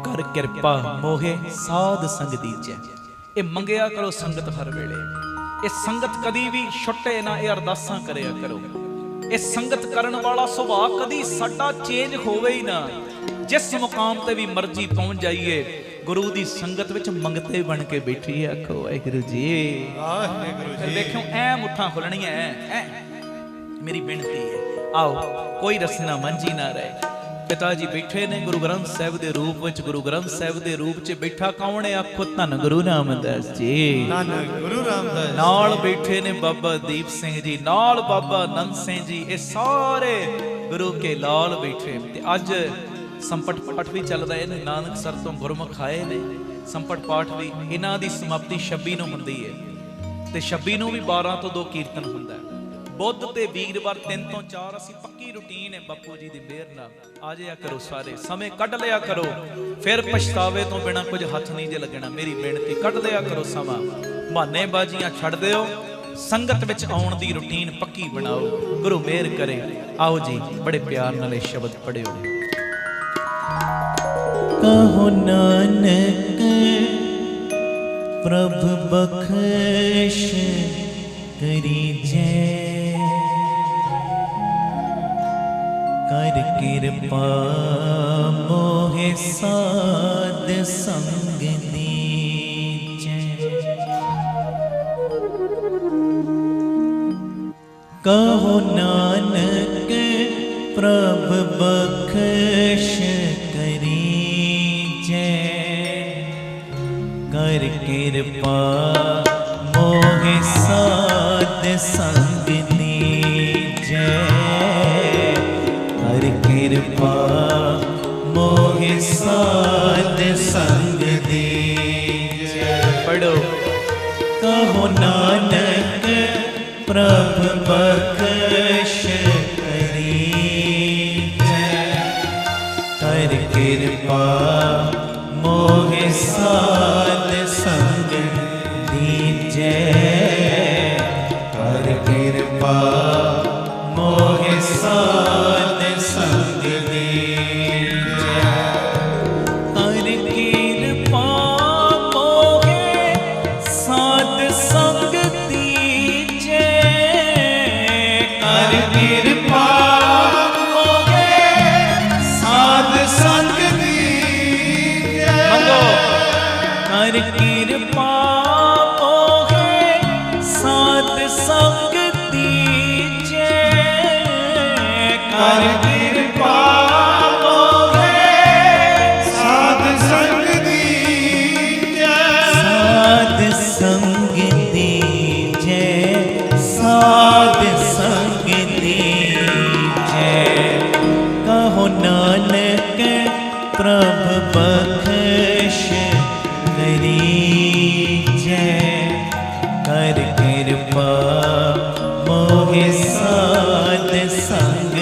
ਕਰ ਕਿਰਪਾ ਮੋਹੇ ਸਾਧ ਸੰਗ ਦੀਜੈ। ਇਹ ਮੰਗਿਆ ਕਰੋ ਸੰਗਤ ਹਰ ਵੇਲੇ। ਇਹ ਸੰਗਤ ਕਦੀ ਵੀ ਛੁੱਟੇ ਨਾ, ਇਹ ਅਰਦਾਸਾਂ ਕਰਿਆ ਕਰੋ। ਇਹ ਸੰਗਤ ਕਰਨ ਵਾਲਾ ਸੁਭਾਅ ਕਦੀ ਸਾਡਾ ਚੇਂਜ ਹੋਵੇ ਹੀ ਨਾ। ਜਿਸ ਮੁਕਾਮ ਤੇ ਵੀ ਮਰਜ਼ੀ ਪਹੁੰਚ ਜਾਈਏ, ਗੁਰੂ ਦੀ ਸੰਗਤ ਵਿੱਚ ਮੰਗਤੇ ਬਣ ਕੇ ਬੈਠੀ। ਆਖੋ ਵਾਹਿਗੁਰੂ ਜੀ। ਵਾਹਿਗੁਰੂ ਜੀ। ਦੇਖਿਓ ਐ ਮੁੱਠਾਂ ਖੁੱਲਣੀਆਂ ਐ। ਮੇਰੀ ਬੇਨਤੀ ਹੈ, ਆਓ ਕੋਈ ਰਸਨਾ ਮੰਝੀ ਨਾ ਰਹੇ। ਪਿਤਾ ਜੀ ਬੈਠੇ ਨੇ ਗੁਰੂ ਗ੍ਰੰਥ ਸਾਹਿਬ ਦੇ ਰੂਪ ਵਿੱਚ। ਗੁਰੂ ਗ੍ਰੰਥ ਸਾਹਿਬ ਦੇ ਰੂਪ 'ਚ ਬੈਠਾ ਕੌਣ ਹੈ? ਆਖੋ ਧੰਨ ਗੁਰੂ ਰਾਮਦਾਸ ਜੀ। ਧੰਨ ਗੁਰੂ ਰਾਮਦਾਸ। ਨਾਲ ਬੈਠੇ ਨੇ ਬਾਬਾ ਦੀਪ ਸਿੰਘ ਜੀ, ਨਾਲ ਬਾਬਾ ਆਨੰਦ ਸਿੰਘ ਜੀ। ਇਹ ਸਾਰੇ ਗੁਰੂ ਕੇ ਲਾਲ ਬੈਠੇ। ਤੇ ਅੱਜ ਸੰਪਟ ਪਾਠ ਵੀ ਚੱਲਦਾ। ਇਹਨੇ ਨਾਨਕ ਸਰ ਤੋਂ ਗੁਰਮੁਖ ਆਏ ਨੇ। ਸੰਪਟ ਪਾਠ ਵੀ ਇਹਨਾਂ ਦੀ ਸਮਾਪਤੀ 26 ਨੂੰ ਹੁੰਦੀ ਹੈ ਤੇ 26 ਨੂੰ ਵੀ 12 ਤੋਂ 2 ਕੀਰਤਨ ਹੁੰਦਾ ਹੈ। ਬੁੱਧ ਤੇ ਵੀਰਵਾਰ 3 ਤੋਂ 4 ਅਸੀਂ ਪੱਕੀ ਰੁਟੀਨ ਹੈ ਬਾਪੂ ਜੀ ਦੀ ਮਿਹਰ ਨਾਲ। ਆ ਜਾਇਆ ਕਰੋ ਸਾਰੇ, ਸਮੇਂ ਕੱਢ ਲਿਆ ਕਰੋ। ਫਿਰ ਪਛਤਾਵੇ ਤੋਂ ਬਿਨਾ ਕੁਝ ਹੱਥ ਨਹੀਂ ਜੇ ਲੱਗਣਾ। ਮੇਰੀ ਬੇਨਤੀ, ਕੱਢ ਲਿਆ ਕਰੋ ਸਮਾਂ। ਬਹਾਨੇ ਬਾਜ਼ੀਆਂ ਛੱਡ ਦਿਓ। ਸੰਗਤ ਵਿੱਚ ਆਉਣ ਦੀ ਰੁਟੀਨ ਪੱਕੀ ਬਣਾਓ। ਗੁਰੂ ਮਿਹਰ ਕਰੇ। ਆਓ ਜੀ, ਬੜੇ ਪਿਆਰ ਨਾਲ ਇਹ ਸ਼ਬਦ ਪੜਿਓ। ਕਹੋ ਨਾਨਕ ਪ੍ਰਭ ਬਖਸ਼ ਕਰੀਜੈ, ਕਰ ਕਿਰਪਾ ਮੋਹਿ ਸਾਧ ਸੰਗ ਦੀਜੈ। ਕਹੋ ਨਾਨਕ ਪ੍ਰਭ ਬਖਸ਼ ਕਰੀਜੈ, ਕਰ ਕਿਰਪਾ ਮੋਹਿ ਸਾਧ ਸੰਗ ਦੀਜੈ, ਕਰ ਕਿਰਪਾ ਮੋਹਿ ਸਾਧ ਸੰਗ ਦੀਜੈ। ਪੜੋ। ਕਹੋ ਨਾਨਕ ਪ੍ਰਭ ਬਖਸ਼ ਕਰੀਜੈ, ਕਰ ਕਿਰਪਾ ਮੋਹਿ ਸਾਧ ਸੰਗ ਦੀਜੈ, ਕਰ ਕਿਰਪਾ ਮੋਹਿ ਸਾਧ ਸੰਗ ਦੀਜੈ, ਕਰ ਕਿਰਪਾ ਮੋਹਿ ਸਾਧ ਸੰਗ ਦੀਜੈ, ਕਰ ਕਿਰਪਾ ਮੋਹਿ ਸਾਧ ਸੰਗ ਦੀਜੈ। ਕਰ ਕਿਰਪਾ ਮੋਹਿ ਸਾਧ ਸੰਗ ਦੀਜੈ, ਕਰ ਕਿਰਪਾ ਮੋਹਿ ਸਾਧ ਸੰਗ ਦੀਜੈ, ਸਾਧ ਸੰਗ ਦੀਜੈ, ਸਾਧ ਸੰਗ ਦੀਜੈ। ਕਹੋ ਨਾਨਕ ਪ੍ਰਭ ਬਖਸ਼ ਕਰੀਜੈ, ਕਰ ਕਿਰਪਾ ਮੋਹਿ ਸਾਧ ਸੰਗ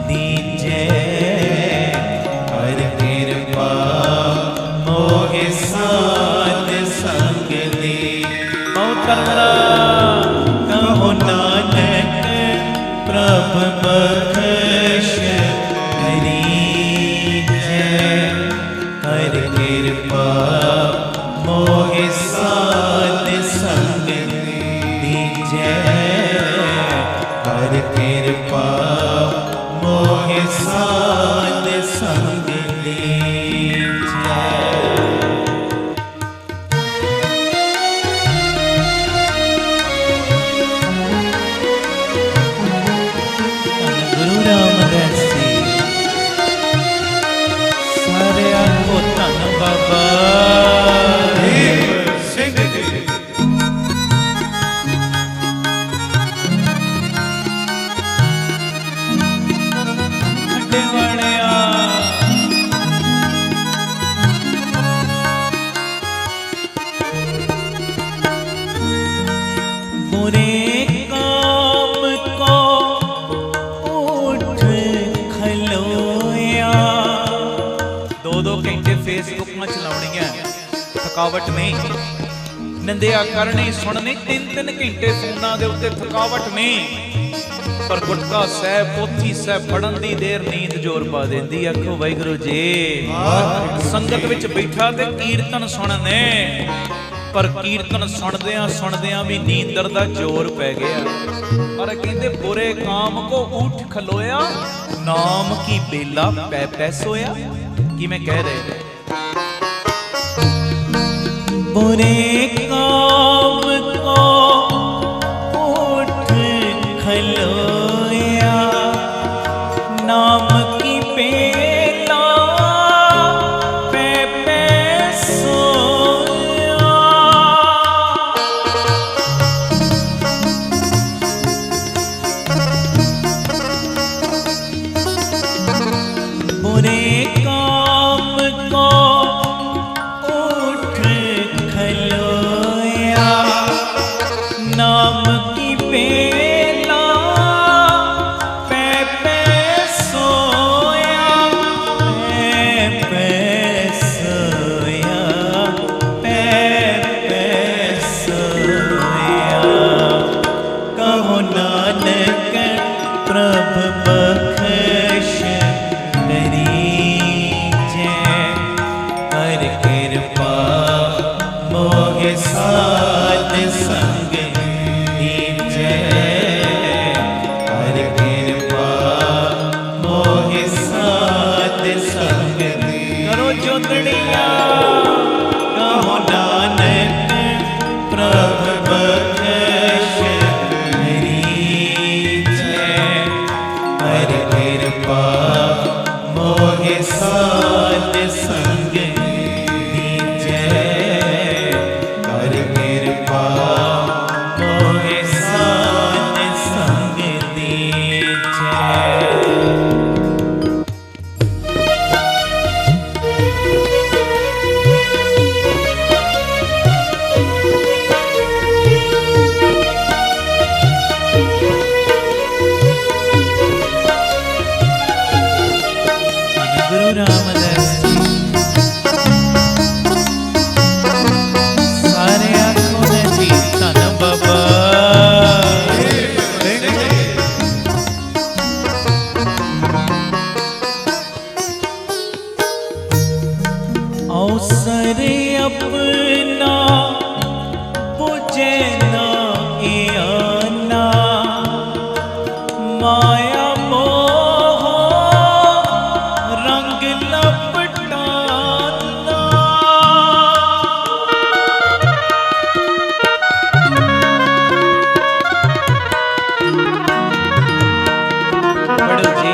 ਦੀਜੈ, ਕਰ ਕਿਰਪਾ ਮੋਹਿ ਸਾਧ ਸੰਗ ਦੀਜੈ। ਕਹੋ ਨਾਨਕ ਪ੍ਰਭ ਬਖਸ਼ ਕਰੀਜੈ, ਕਰ ਕਿਰਪਾ ਮੋਹਿ ਸਾਧ ਸੰਗ ਦੀਜੈ, ਕਰ ਕਿਰਪਾ ਮੋਹਿ ਸਾਧ ਸੰਗ ਦੀਜੈ। ਗੁਰੂ ਰਾਮਦਾਸ ਜੀ। ਸਾਰੇ ਆਖੋ ਧੰਨ ਬਾਬਾ ਦੀਪ ਸਿੰਘ ਜੀ। ਖੱਡੇ ਵਾਲਿਆ। ਬੁਰੇ ਕਾਮ ਕੋ ਉਠ ਖਲੋਇਆ। 2-2 ਘੰਟੇ ਫੇਸਬੁੱਕਾਂ ਚਲਾਉਣੀਆਂ, ਥਕਾਵਟ ਨਹੀਂ। ਨਿੰਦਿਆ ਕਰਨੀ, ਸੁਣਨੀ 3-3 ਘੰਟੇ ਫੋਨਾਂ ਦੇ ਉੱਤੇ, ਥਕਾਵਟ ਨਹੀਂ। ਪਰ ਗੁਟਕਾ ਸਾਹਿਬ, ਪੋਥੀ ਸਾਹਿਬ ਪੜਨ ਦੀ ਦੇਰ ਨੀਂਦ ਜ਼ੋਰ ਪਾ ਦਿੰਦੀ। ਆਖੋ ਵਾਹਿਗੁਰੂ ਜੀ। ਸੰਗਤ ਵਿੱਚ ਬੈਠਾ ਤੇ ਕੀਰਤਨ ਸੁਣਨੇ, ਪਰ ਕੀਰਤਨ ਸੁਣਦਿਆਂ ਵੀ ਨੀਂਦਰ ਦਾ ਜ਼ੋਰ ਪੈ ਗਿਆ। ਪਰ ਕਹਿੰਦੇ ਬੁਰੇ ਕਾਮ ਕੋ ਉਠ ਖਲੋਇਆ, ਨਾਮ ਕੀ ਬੇਲਾ ਪੈ ਪੈ ਸੋਇਆ। ਕਿਵੇਂ ਕਹਿ ਰਹੇ? बुरे काम को उठ खलोया, नाम की पे संग दीजै हर कृपा मोहि साध संग करो जोतड़िया कहो नानक प्रभ बख्श रीछै हर कृपा मोहि साध संग दीजै हर कृपा मोहि साध संग दीजै। गुरु रामदास जी सारे आंखों ने जी धन बाबा अवसरे अपना पुजे ना आना माया मोह रंग लपटाना पढ़ो जी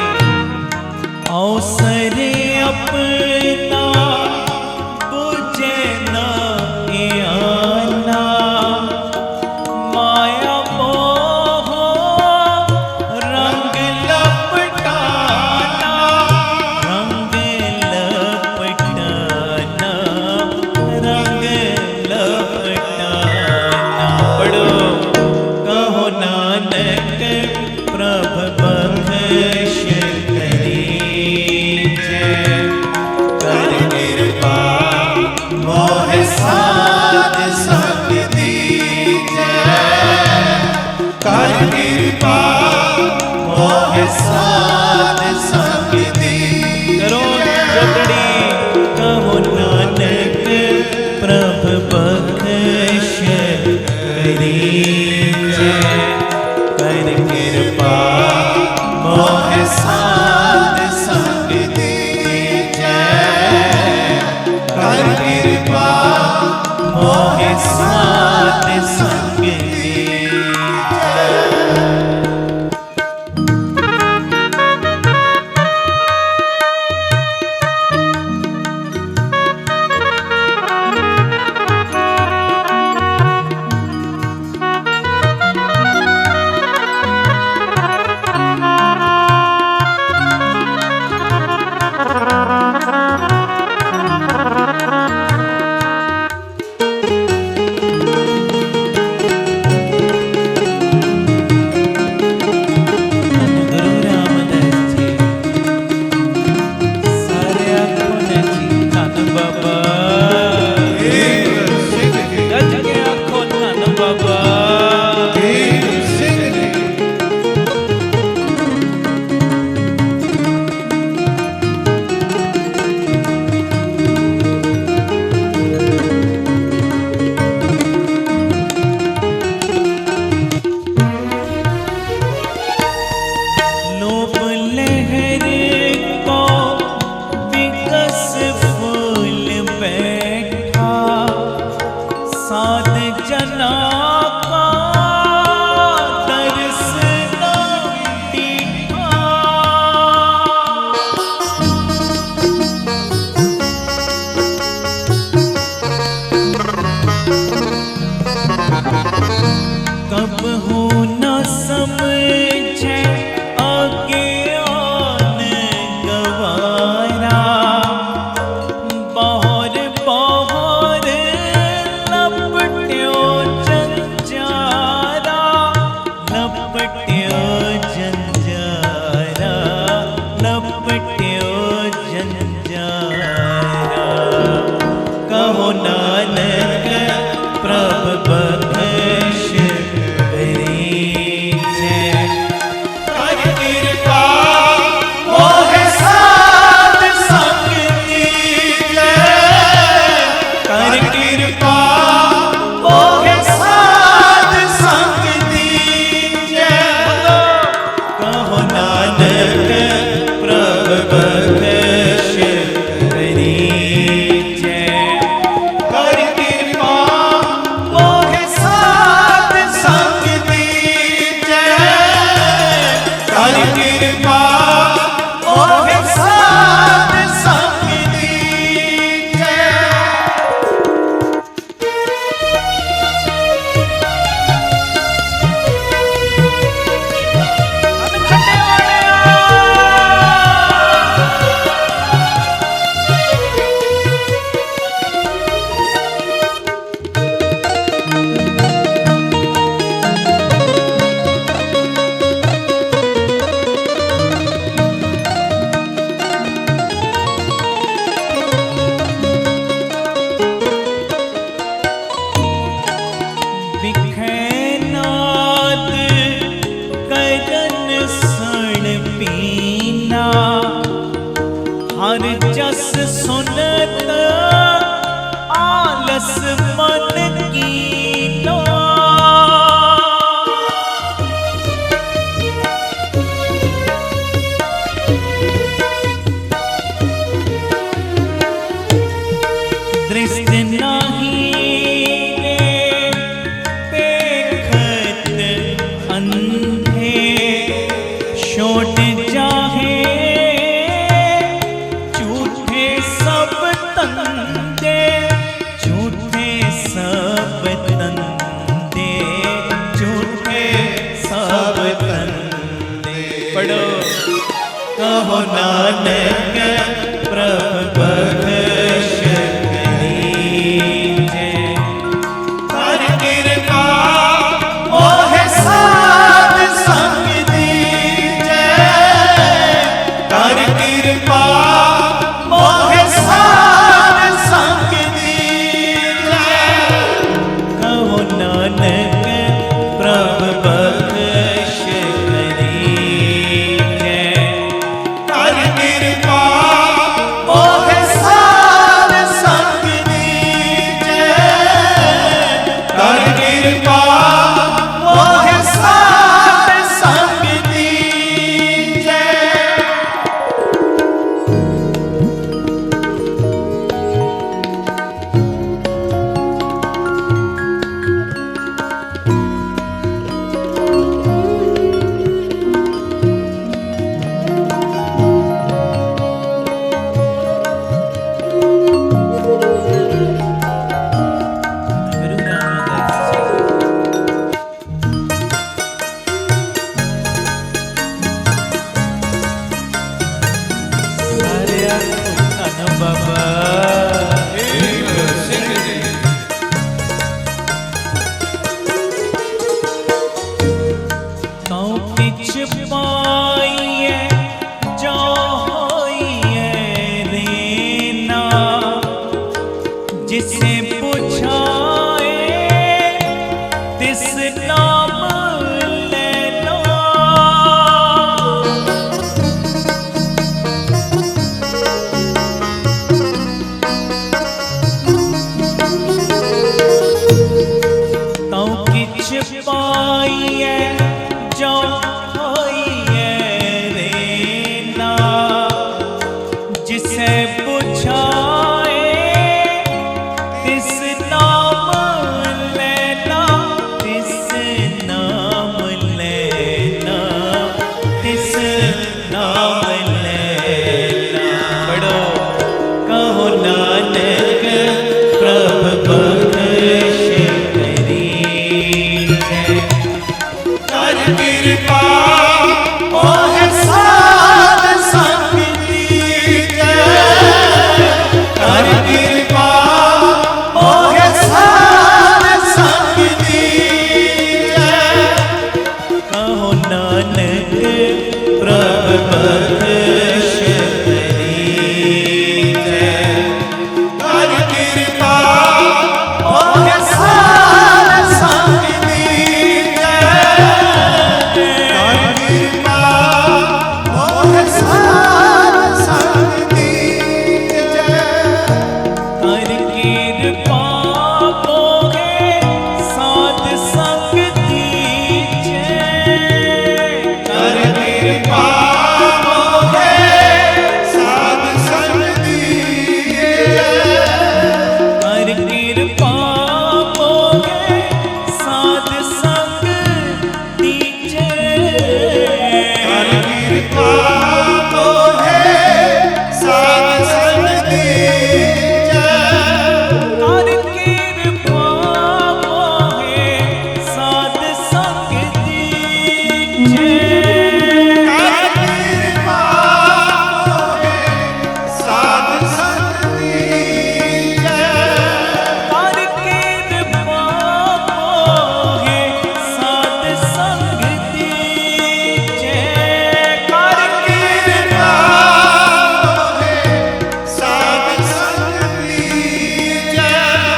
अवसरे अपना बुझे ना आना नानक प्रभ बख्श करीजे। कर कृपा मोहे साध संग दीजे। कर कृपा मोहे साध संग दीजे। कहो नानक प्रभ बख्श करीजे। कर कृपा मोहे साध संग दीजे। कर कृपा मोहे साध संग दीजे। गुरु रामदास जी। सारिया धन बाबा तौ किछ पाइए जो होइए रीना। जिसे पुछाए तिस नाम लेना। तौ किछ पाइए जो होइए रीना। जिसे पुछाए तिस नाम लेना। तिस नाम लेना। तिस नाम लेना। पढ़ो कहो नानक प्रभ बख्श करीजे। कर कृपा मोहे साध संग दीजे। कर कृपा मोहे साध संग दीजे। कहो नानक प्रभ बख्श करीजे। कर कृपा मोहे साध संग दीजे। कर कृपा मोहे साध संग दीजे। कर कृपा मोहे साध संग दीजे। कर कृपा मोहे साध संग दीजे। कर कृपा मोहे साध संग दीजे। कर कृपा मोहे साध संग दीजे। कर कृपा मोहे साध संग दीजे। कर कृपा मोहे साध संग दीजे। कर कृपा मोहे साध संग दीजे। कर कृपा मोहे साध संग दीजे।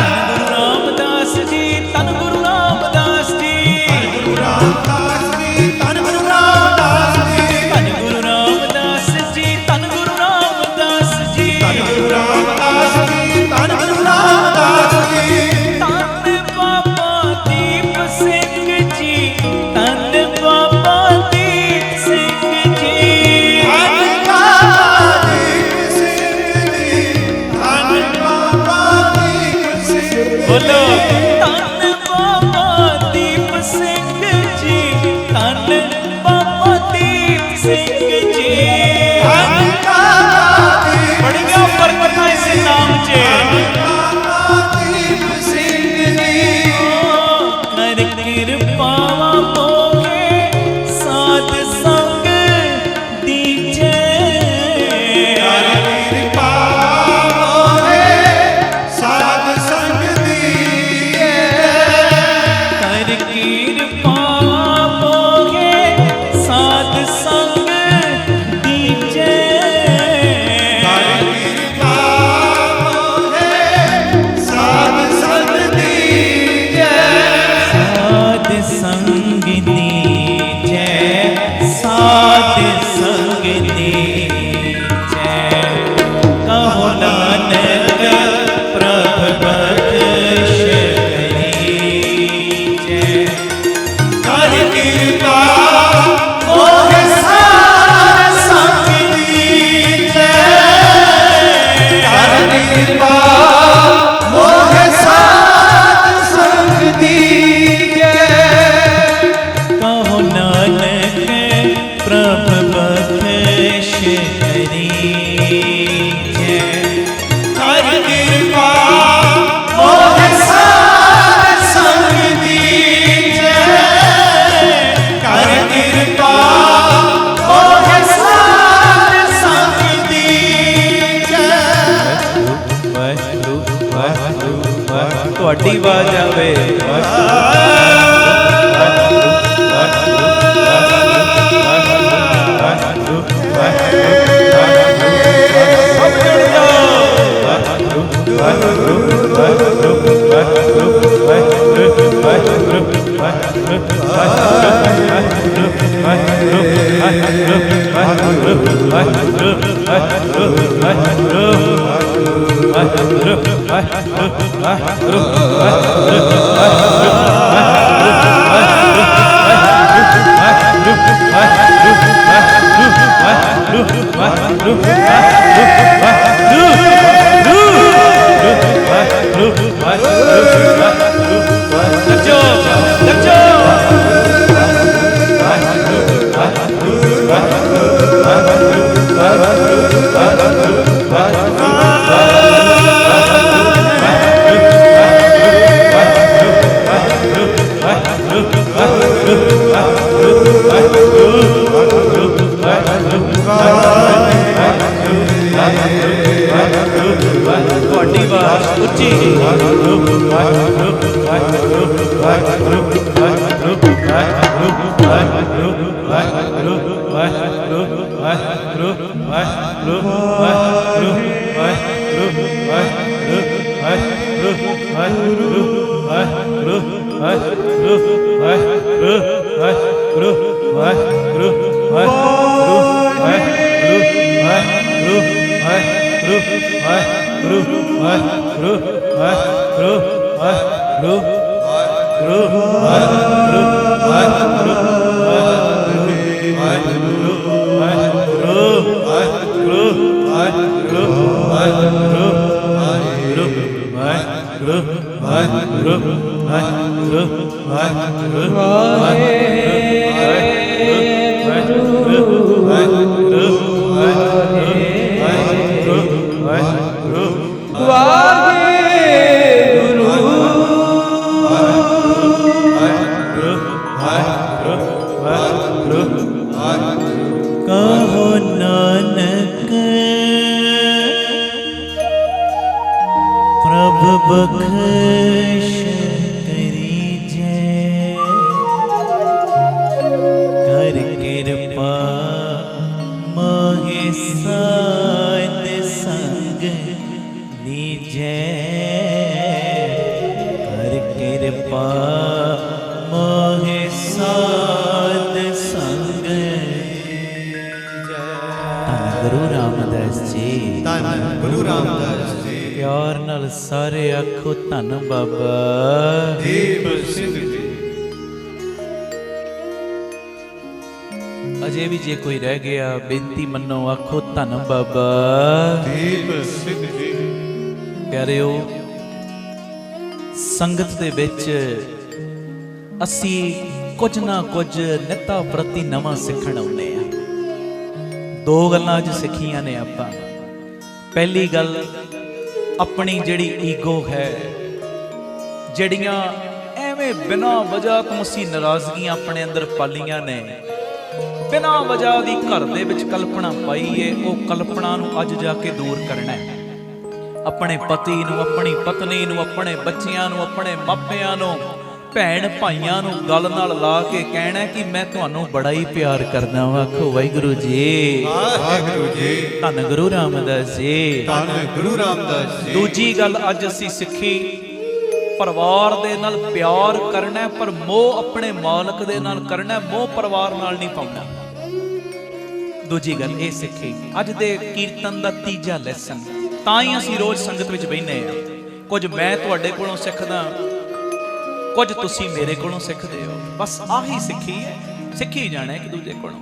धन गुरु रामदास जी। धन गुरु रामदास जी। धन गुरु रामदास जी। धन गुरु रामदास जी। धन गुरु रामदास जी। धन गुरु रामदास जी। धन गुरु रामदास जी। धन बाबा दीप सिंह जी। धन बाबा दीप सिंह जी। धन बाबा दीप सिंह जी। धन बाबा दीप सिंह जी। बोलो धन बाबा दीप सिंह जी। धन बाबा दीप सिंह जी। धन बाबा दीप बड़ी क्या बरकत है इस नाम चे। बाबा दीप सिंह जी। कर कृपा मोहे साध संग दीजे। संग दीजै, साध संग दीजै। कहो नानक प्रभ बख्श करीजै। कर कृपा मोह सार संग दीजै। कर कृपा मोह सार संग दीजै। कहो नानक प्रभ बख्श करीजै। कर कृपा मोह सार संग दीजै। कर कृपा मोह सार संग दीजै। वाहिगुरू वाहिगुरू वाहिगुरू। ਤੁਹਾਡੀ ਆਵਾਜ਼ ਆਵੇ। ਤੁਹਾਡੀ ਆਵਾਜ਼ ਉੱਚੀ। कहो नानक प्रभ बख्श करीजै। कर कृपा मोहि साध संग दीजै। कर कृपा मोहि साध संग। धन गुरु रामदास जी। ਧੰਨ ਗੁਰੂ ਰਾਮਦਾਸ ਜੀ। ਪਿਆਰ ਨਾਲ ਸਾਰੇ ਆਖੋ ਧੰਨ ਬਾਬਾ ਦੀਪ ਸਿੰਘ ਜੀ। ਅਜੇ ਵੀ ਜੇ ਕੋਈ ਰਹਿ ਗਿਆ ਬੇਨਤੀ ਮੰਨੋ, ਆਖੋ ਧੰਨ ਬਾਬਾ ਦੀਪ ਸਿੰਘ ਜੀ। ਪਿਆਰਿਓ, ਸੰਗਤ ਦੇ ਵਿੱਚ ਅਸੀਂ ਕੁਝ ਨਾ ਕੁਝ ਨਿੱਤਾ ਪ੍ਰਤੀ ਨਵਾਂ ਸਿੱਖਣ ਆਉਂਦੇ ਆ। ਦੋ ਗੱਲਾਂ ਅੱਜ ਸਿੱਖੀਆਂ ਨੇ ਆਪਾਂ। ਪਹਿਲੀ ਗੱਲ, ਆਪਣੀ ਜਿਹੜੀ ਈਗੋ ਹੈ, ਜਿਹੜੀਆਂ ਐਵੇਂ ਬਿਨਾਂ ਵਜ੍ਹਾ ਤੋਂ ਅਸੀਂ ਨਾਰਾਜ਼ਗੀਆਂ ਆਪਣੇ ਅੰਦਰ ਪਾਲੀਆਂ ਨੇ, ਬਿਨਾਂ ਵਜ੍ਹਾ ਦੀ ਘਰ ਦੇ ਵਿੱਚ ਕਲਪਨਾ ਪਾਈ ਏ, ਉਹ ਕਲਪਨਾ ਨੂੰ ਅੱਜ ਜਾ ਕੇ ਦੂਰ ਕਰਨਾ ਹੈ। ਆਪਣੇ ਪਤੀ ਨੂੰ, ਆਪਣੀ ਪਤਨੀ ਨੂੰ, ਆਪਣੇ ਬੱਚਿਆਂ ਨੂੰ, ਆਪਣੇ ਮਾਪਿਆਂ ਨੂੰ, ਭੈਣ ਭਾਈਆਂ ਨੂੰ ਗੱਲ ਨਾਲ ਲਾ ਕੇ ਕਹਿਣਾ ਕਿ ਮੈਂ ਤੁਹਾਨੂੰ ਬੜਾ ਹੀ ਪਿਆਰ ਕਰਦਾ ਹਾਂ। ਆਖੋ ਵਾਹਿਗੁਰੂ ਜੀ। ਵਾਹਿਗੁਰੂ ਜੀ। ਧੰਨ ਗੁਰੂ ਰਾਮਦਾਸ ਜੀ। ਧੰਨ ਗੁਰੂ ਰਾਮਦਾਸ ਜੀ। ਦੂਜੀ ਗੱਲ ਅੱਜ ਅਸੀਂ ਸਿੱਖੀ, परिवार दे नाल प्यार करना, पर मोह अपने मालक दे नाल करना, मोह परिवार नाल नहीं पाउंदा। दूजी गल ये सीखी अज दे कीर्तन दा तीजा लैसन, तां ही असीं रोज संगत विच बहिने आ। कुछ मैं तुहाडे कोलों सिੱਖदा, कुछ तुसीं मेरे कोलों सिੱਖदे हो। बस आही सिੱਖी है, सिੱਖी जाना एक दूजे कोलों।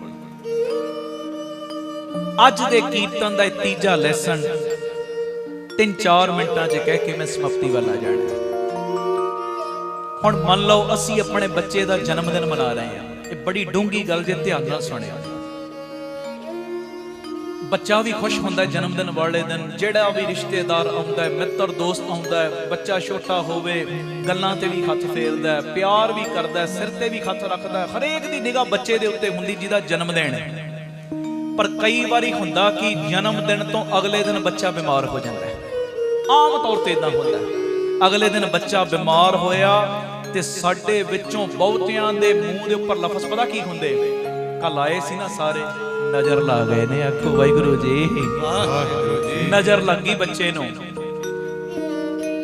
अज दे कीर्तन दा तीजा लैसन 3-4 मिनटां च कह के मैं समाप्ति वाल आ जाना। हुण मन लो असीं अपने बच्चे दा जन्मदिन मना रहे हैं, ये बड़ी डूंगी गल जे ध्यान नाल सुणिओ। बच्चा भी खुश होंदा है जन्मदिन वाले दिन, जिहड़ा भी रिश्तेदार आउंदा है, मित्र दोस्त आउंदा है, बच्चा छोटा होवे गल्लां ते भी हत्थ फेरदा है, प्यार भी करदा है, सिर ते भी हत्थ रखदा है। हरेक दी निगाह बच्चे दे उत्ते हुंदी जिहदा जन्मदिन है। पर कई बारी हुंदा कि जन्मदिन तो अगले दिन बच्चा बीमार हो जाता है। आम तौर ते इदां हुंदा है, अगले दिन बच्चा बीमार होया ते साडे विचों बहुतियां दे मूंह दे उपर लफज पता की हुंदे, कल आए सी ना सारे नजर ला गए ने। आखो वाहिगुरू जी, नजर लगी बच्चे नूं,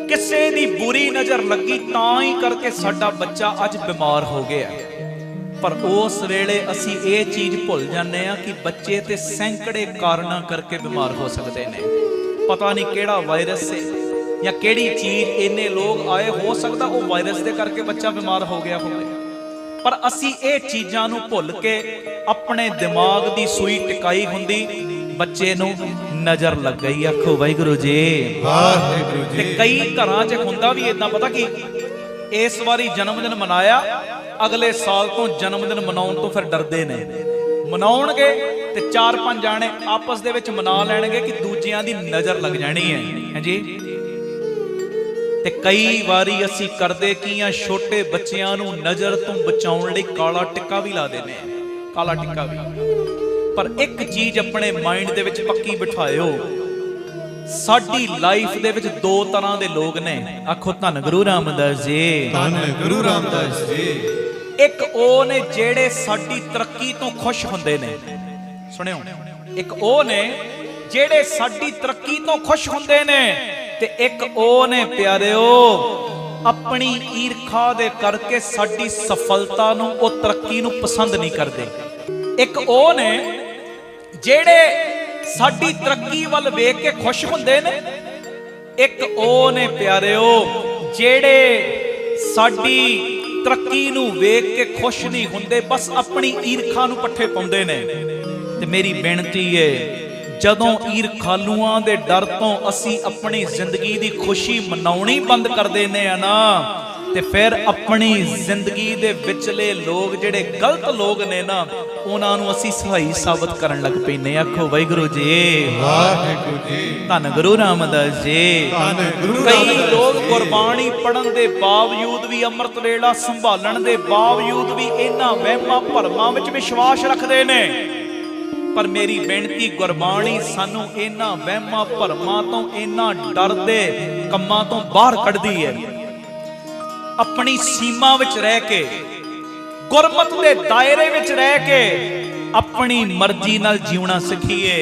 किसे दी बुरी नजर लगी तां ही करके साडा बच्चा अज बीमार हो गया। पर उस वेले असी ये चीज भुल जाने आ कि बच्चे ते सैकड़े कारणा करके बीमार हो सकते ने। पता नहीं केड़ा वायरस है या केड़ी चीज, इन्ने लोग आए, हो सकता वो वायरस दे करके बच्चा बीमार हो गया हो। पर असी ये चीज़ां नूं भुल के अपने दिमाग दी सूई टिकाई हुंदी, बच्चे नूं नजर लग गई। आखो वाहिगुरू जी, वाहिगुरू जी। ते कई घरां च हुंदा भी इदां, पता की इस वारी जन्मदिन मनाया, अगले साल तो जन्मदिन मनाउण तो फिर डरदे ने। मनाउणगे ते 4-5 जाने आपस दे विच मना लैणगे कि दूजियां दी नजर लग जानी है। हां जी। ते कई वारी असी करदे की आ, छोटे बच्चियां नूं नजर तो बचाउण लई काला टिक्का भी ला देने, काला टिक्का भी। पर एक चीज अपने माइंड दे विच पक्की बिठाइओ, साडी लाइफ दे विच 2 तरह दे लोग ने। आखो धन गुरु रामदास जी, धन गुरु रामदास जी। एक ओ ने जेड़े साडी तरक्की तो खुश हुंदे ने, सुनिओ, एक ओ ने जेड़े साडी तरक्की तो खुश हुंदे ने, ते एक ओ ने प्यारिओ अपनी ईर्खा दे करके साडी सफलता नूं, ओ तरक्की नूं पसंद नहीं करदे। एक ओ ने जेड़े साडी तरक्की वल वेख के खुश हुंदे ने, एक ओ ने प्यारिओ जेड़े साडी तरक्की नूं वेख के खुश नहीं हुंदे, बस अपनी ईर्खा नूं पट्ठे पाउंदे ने। ते मेरी बेनती है, जदों ईरखालूआं दे डर तो असी अपनी जिंदगी दी खुशी मनाउणी बंद कर देने आ ना, ते फिर अपनी जिंदगी दे विचले लोग जेड़े गलत लोग ने ना, उन्हां नूं असी सही साबित करन लग पैने। आखो वाहिगुरू जी, वाहिगुरू जी। धन गुरु रामदास जी। कई लोग गुरबाणी पढ़न दे बावजूद भी, अमृत वेला संभालण दे बावजूद भी इन्हां वहमां भरमां विच विश्वास रखदे ने। पर मेरी बेनती, गुरबाणी सानू इन्हां वहमां भरमां तो, इन्हां डर दे कम्मां तो बाहर कढदी है। अपनी सीमा विच रह के, गुरमत दे दायरे विच रह के अपनी मर्जी नाल जीवना सीखीए।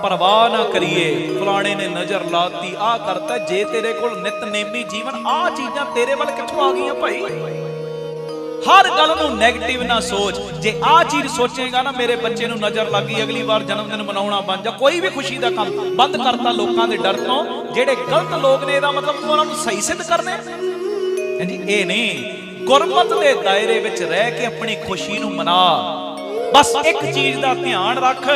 परवाह ना करिए फलाने ने नजर लाती, आ करता, जे तेरे कोल नितनेमी जीवन आ चीजां तेरे वाल कित्थों आ गईयां भाई। हर गल नूं नैगेटिव ना सोच। जे आ चीज सोचेगा ना, मेरे बच्चे नूं नजर लग गई, अगली बार जन्मदिन मनाउणा बंद जा, कोई भी खुशी दा काम बंद करता लोकां दे डर तो। जेड़े गलत लोग ने, इहदा मतलब उन्हां नूं सही सिद्ध करने जी, ये नहीं। गुरमत दे दायरे विच रह के अपनी खुशी नूं मना। बस एक चीज दा ध्यान रख,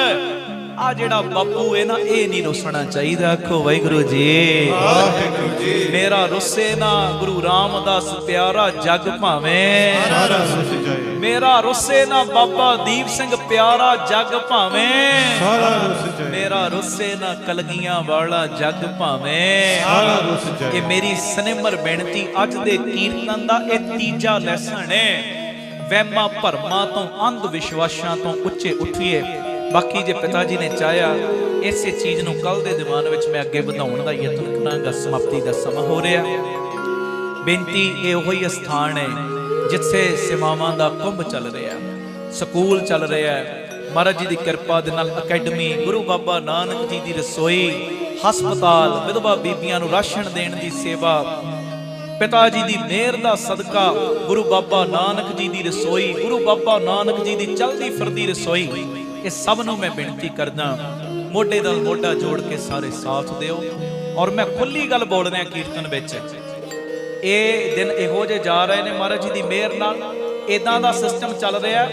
आ जेड़ा बापू है ना, ये नहीं रुसना चाहिए। आखो वाहिगुरू जी, वाहिगुरू जी। मेरा रुसे ना गुरु रामदास प्यारा जग भावें, सारा रुस जाए। मेरा रुसे ना बाबा दीप सिंह प्यारा जग भावें, सारा रुस जाए। मेरा रुसे ना कलगियां वाला जग भावें, सारा रुस जाए। ये मेरी सनिमर बेनती अज दे कीर्तन दा ये तीजा लैसन है। वहमां भरमां तो, अंध विश्वासां तो उच्चे उठिए। बाकी जे पिता जी ने चाहया, इसे चीज नूं कल दे दीवान विच मैं अगे वधाउण दा यतन करांगा। समाप्ति दा समा हो रहा। बेनती ये उही स्थान है जिथे सेवावां दा कुंभ चल रहा, स्कूल चल रहा है। महाराज जी की कृपा दे नाल अकैडमी, गुरु बाबा नानक जी की रसोई, हस्पताल, विधवा बीबियां नूं राशन देण दी सेवा, पिता जी दी मेहर दा सदका गुरु बाबा नानक जी दी रसोई, गुरु बाबा नानक जी दी चलदी फिरदी रसोई, ये सब नूं मैं बेनती करदा मोढे नाल मोढा जोड़ के सारे साथ दिओ। और मैं खुली गल बोल रहा कीर्तन विच, ये दिन इहो जे जा रहे ने महाराज जी दी मेहर नाल। इदां दा सिस्टम चल रहा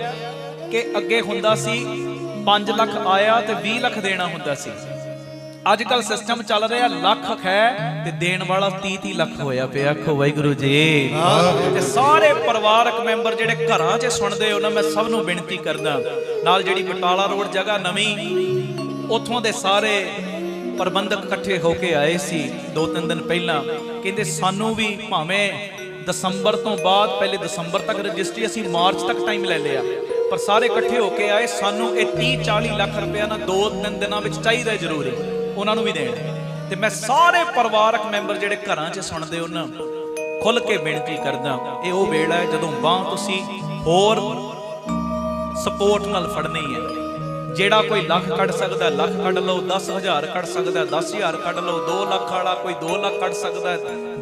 कि अगे हुंदा सी 5 लाख आया ते 20 लाख देना हुंदा सी। अजकल सिस्टम चल रहा लख है ते देण वाला 30 लाख होया पे। आखो वाहिगुरू जी। ते सारे परिवारक मैंबर जेडे घरां 'च सुणदे हो ना, मैं सब नूं बेनती करदा, नाल जेडी बटाला रोड जगह नवीं, उत्थों दे सारे प्रबंधक इकट्ठे होके आए सी 2-3 दिन पहला, कहंदे सानू भी भावें दसंबर तो बाद, पहले दसंबर तक रजिस्ट्री असीं मार्च तक टाइम ले लिया, पर सारे इकट्ठे होके आए, सानू ये 30-40 लाख रुपया ना 2-3 दिनों में चाहिए जरूरी, उन्होंने भी देना। तो मैं सारे परिवारक मैंबर जेडे घरां 'च सुणदे हो ना, खुल के बेनती करदा, ये वो वेला है जदों बांह तुसीं होर सपोर्ट नाल फड़नी है। जेड़ा कोई लख कढ़ सकदा लख कढ़ लो, 10,000 कढ़ सकदा 10,000 कढ़ लो, 2 लाख वाला कोई 2 लाख कढ़ सकदा,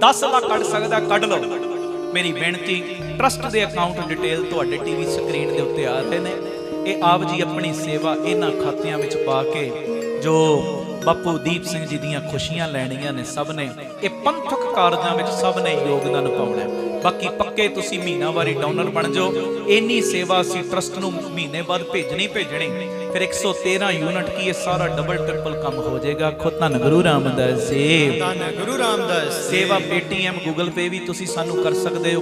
10 लाख कढ़ सकदा, कढ़ लो। मेरी बेनती, ट्रस्ट के अकाउंट डिटेल तुहाडे टीवी स्क्रीन के उत्ते आ रहे हैं, ये आप जी अपनी सेवा इन्हां खातियां विच पा के जो बापू दीप सिंह जी दीयां खुशियां लैणियां ने, सब ने ये पंथक कारजां विच सब ने योगदान पाउणा। बाकी पक्के तुसीं महीनावारी डोनर बन जाओ, इन्नी सेवा असीं ट्रस्ट नूं महीने बाद भेजनी, फिर 113 यूनिट की ये सारा डबल ट्रिपल काम हो जाएगा। खो धन गुरु रामदास जी, धन गुरु रामदास। सेवा पेटीएम गूगल पे भी तुसीं सानू कर सकदे हो,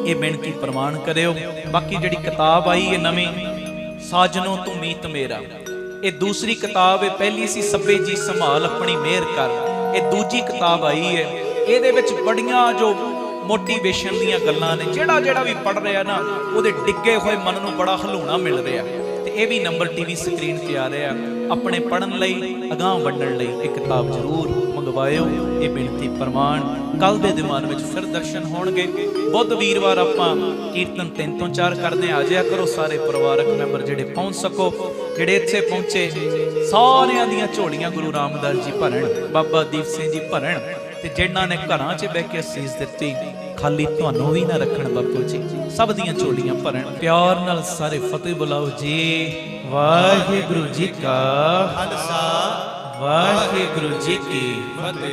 ये बेनती प्रमाण करियो। बाकी जिहड़ी किताब आई है नवीं, साजनों तू मीत मेरा, ये दूसरी किताब है, पहली सी सभे जी संभाल अपनी मेहर कर, ये दूजी किताब आई है। ये बड़ियां जो मोटिवेशन दीयां गल्लां ने, जेड़ा भी पढ़ रहा ना, वो डिगे हुए मन नूं बड़ा हलूणा मिल रहा। तो ये भी नंबर टीवी स्क्रीन पर आ रहा, अपने पढ़न लई अगांह वंडण लई एक किताब जरूर मंगवाओ, ये बेनती प्रमाण। कल दे दिमाग में फिर दर्शन होणगे। बुध वीरवार आपां कीर्तन 3 ਤੋਂ 4 करदे, आ जाया करो सारे परिवारक मैंबर जेडे पहुंच सको। जेडे इत्थे पहुंचे सारियां दियां झोलियां गुरु रामदास जी भरन, बाबा दीप सिंह जी भरन, ते जिन्हां ने घरां 'च बह के असीस दित्ती, खाली तुहानूं भी ना रखण बापू जी, सब दियां झोलियां भरन। प्यार नाल सारे फतेह बुलाओ जी। वाहिगुरू जी का खालसा, वाहिगुरू जी की फतेह।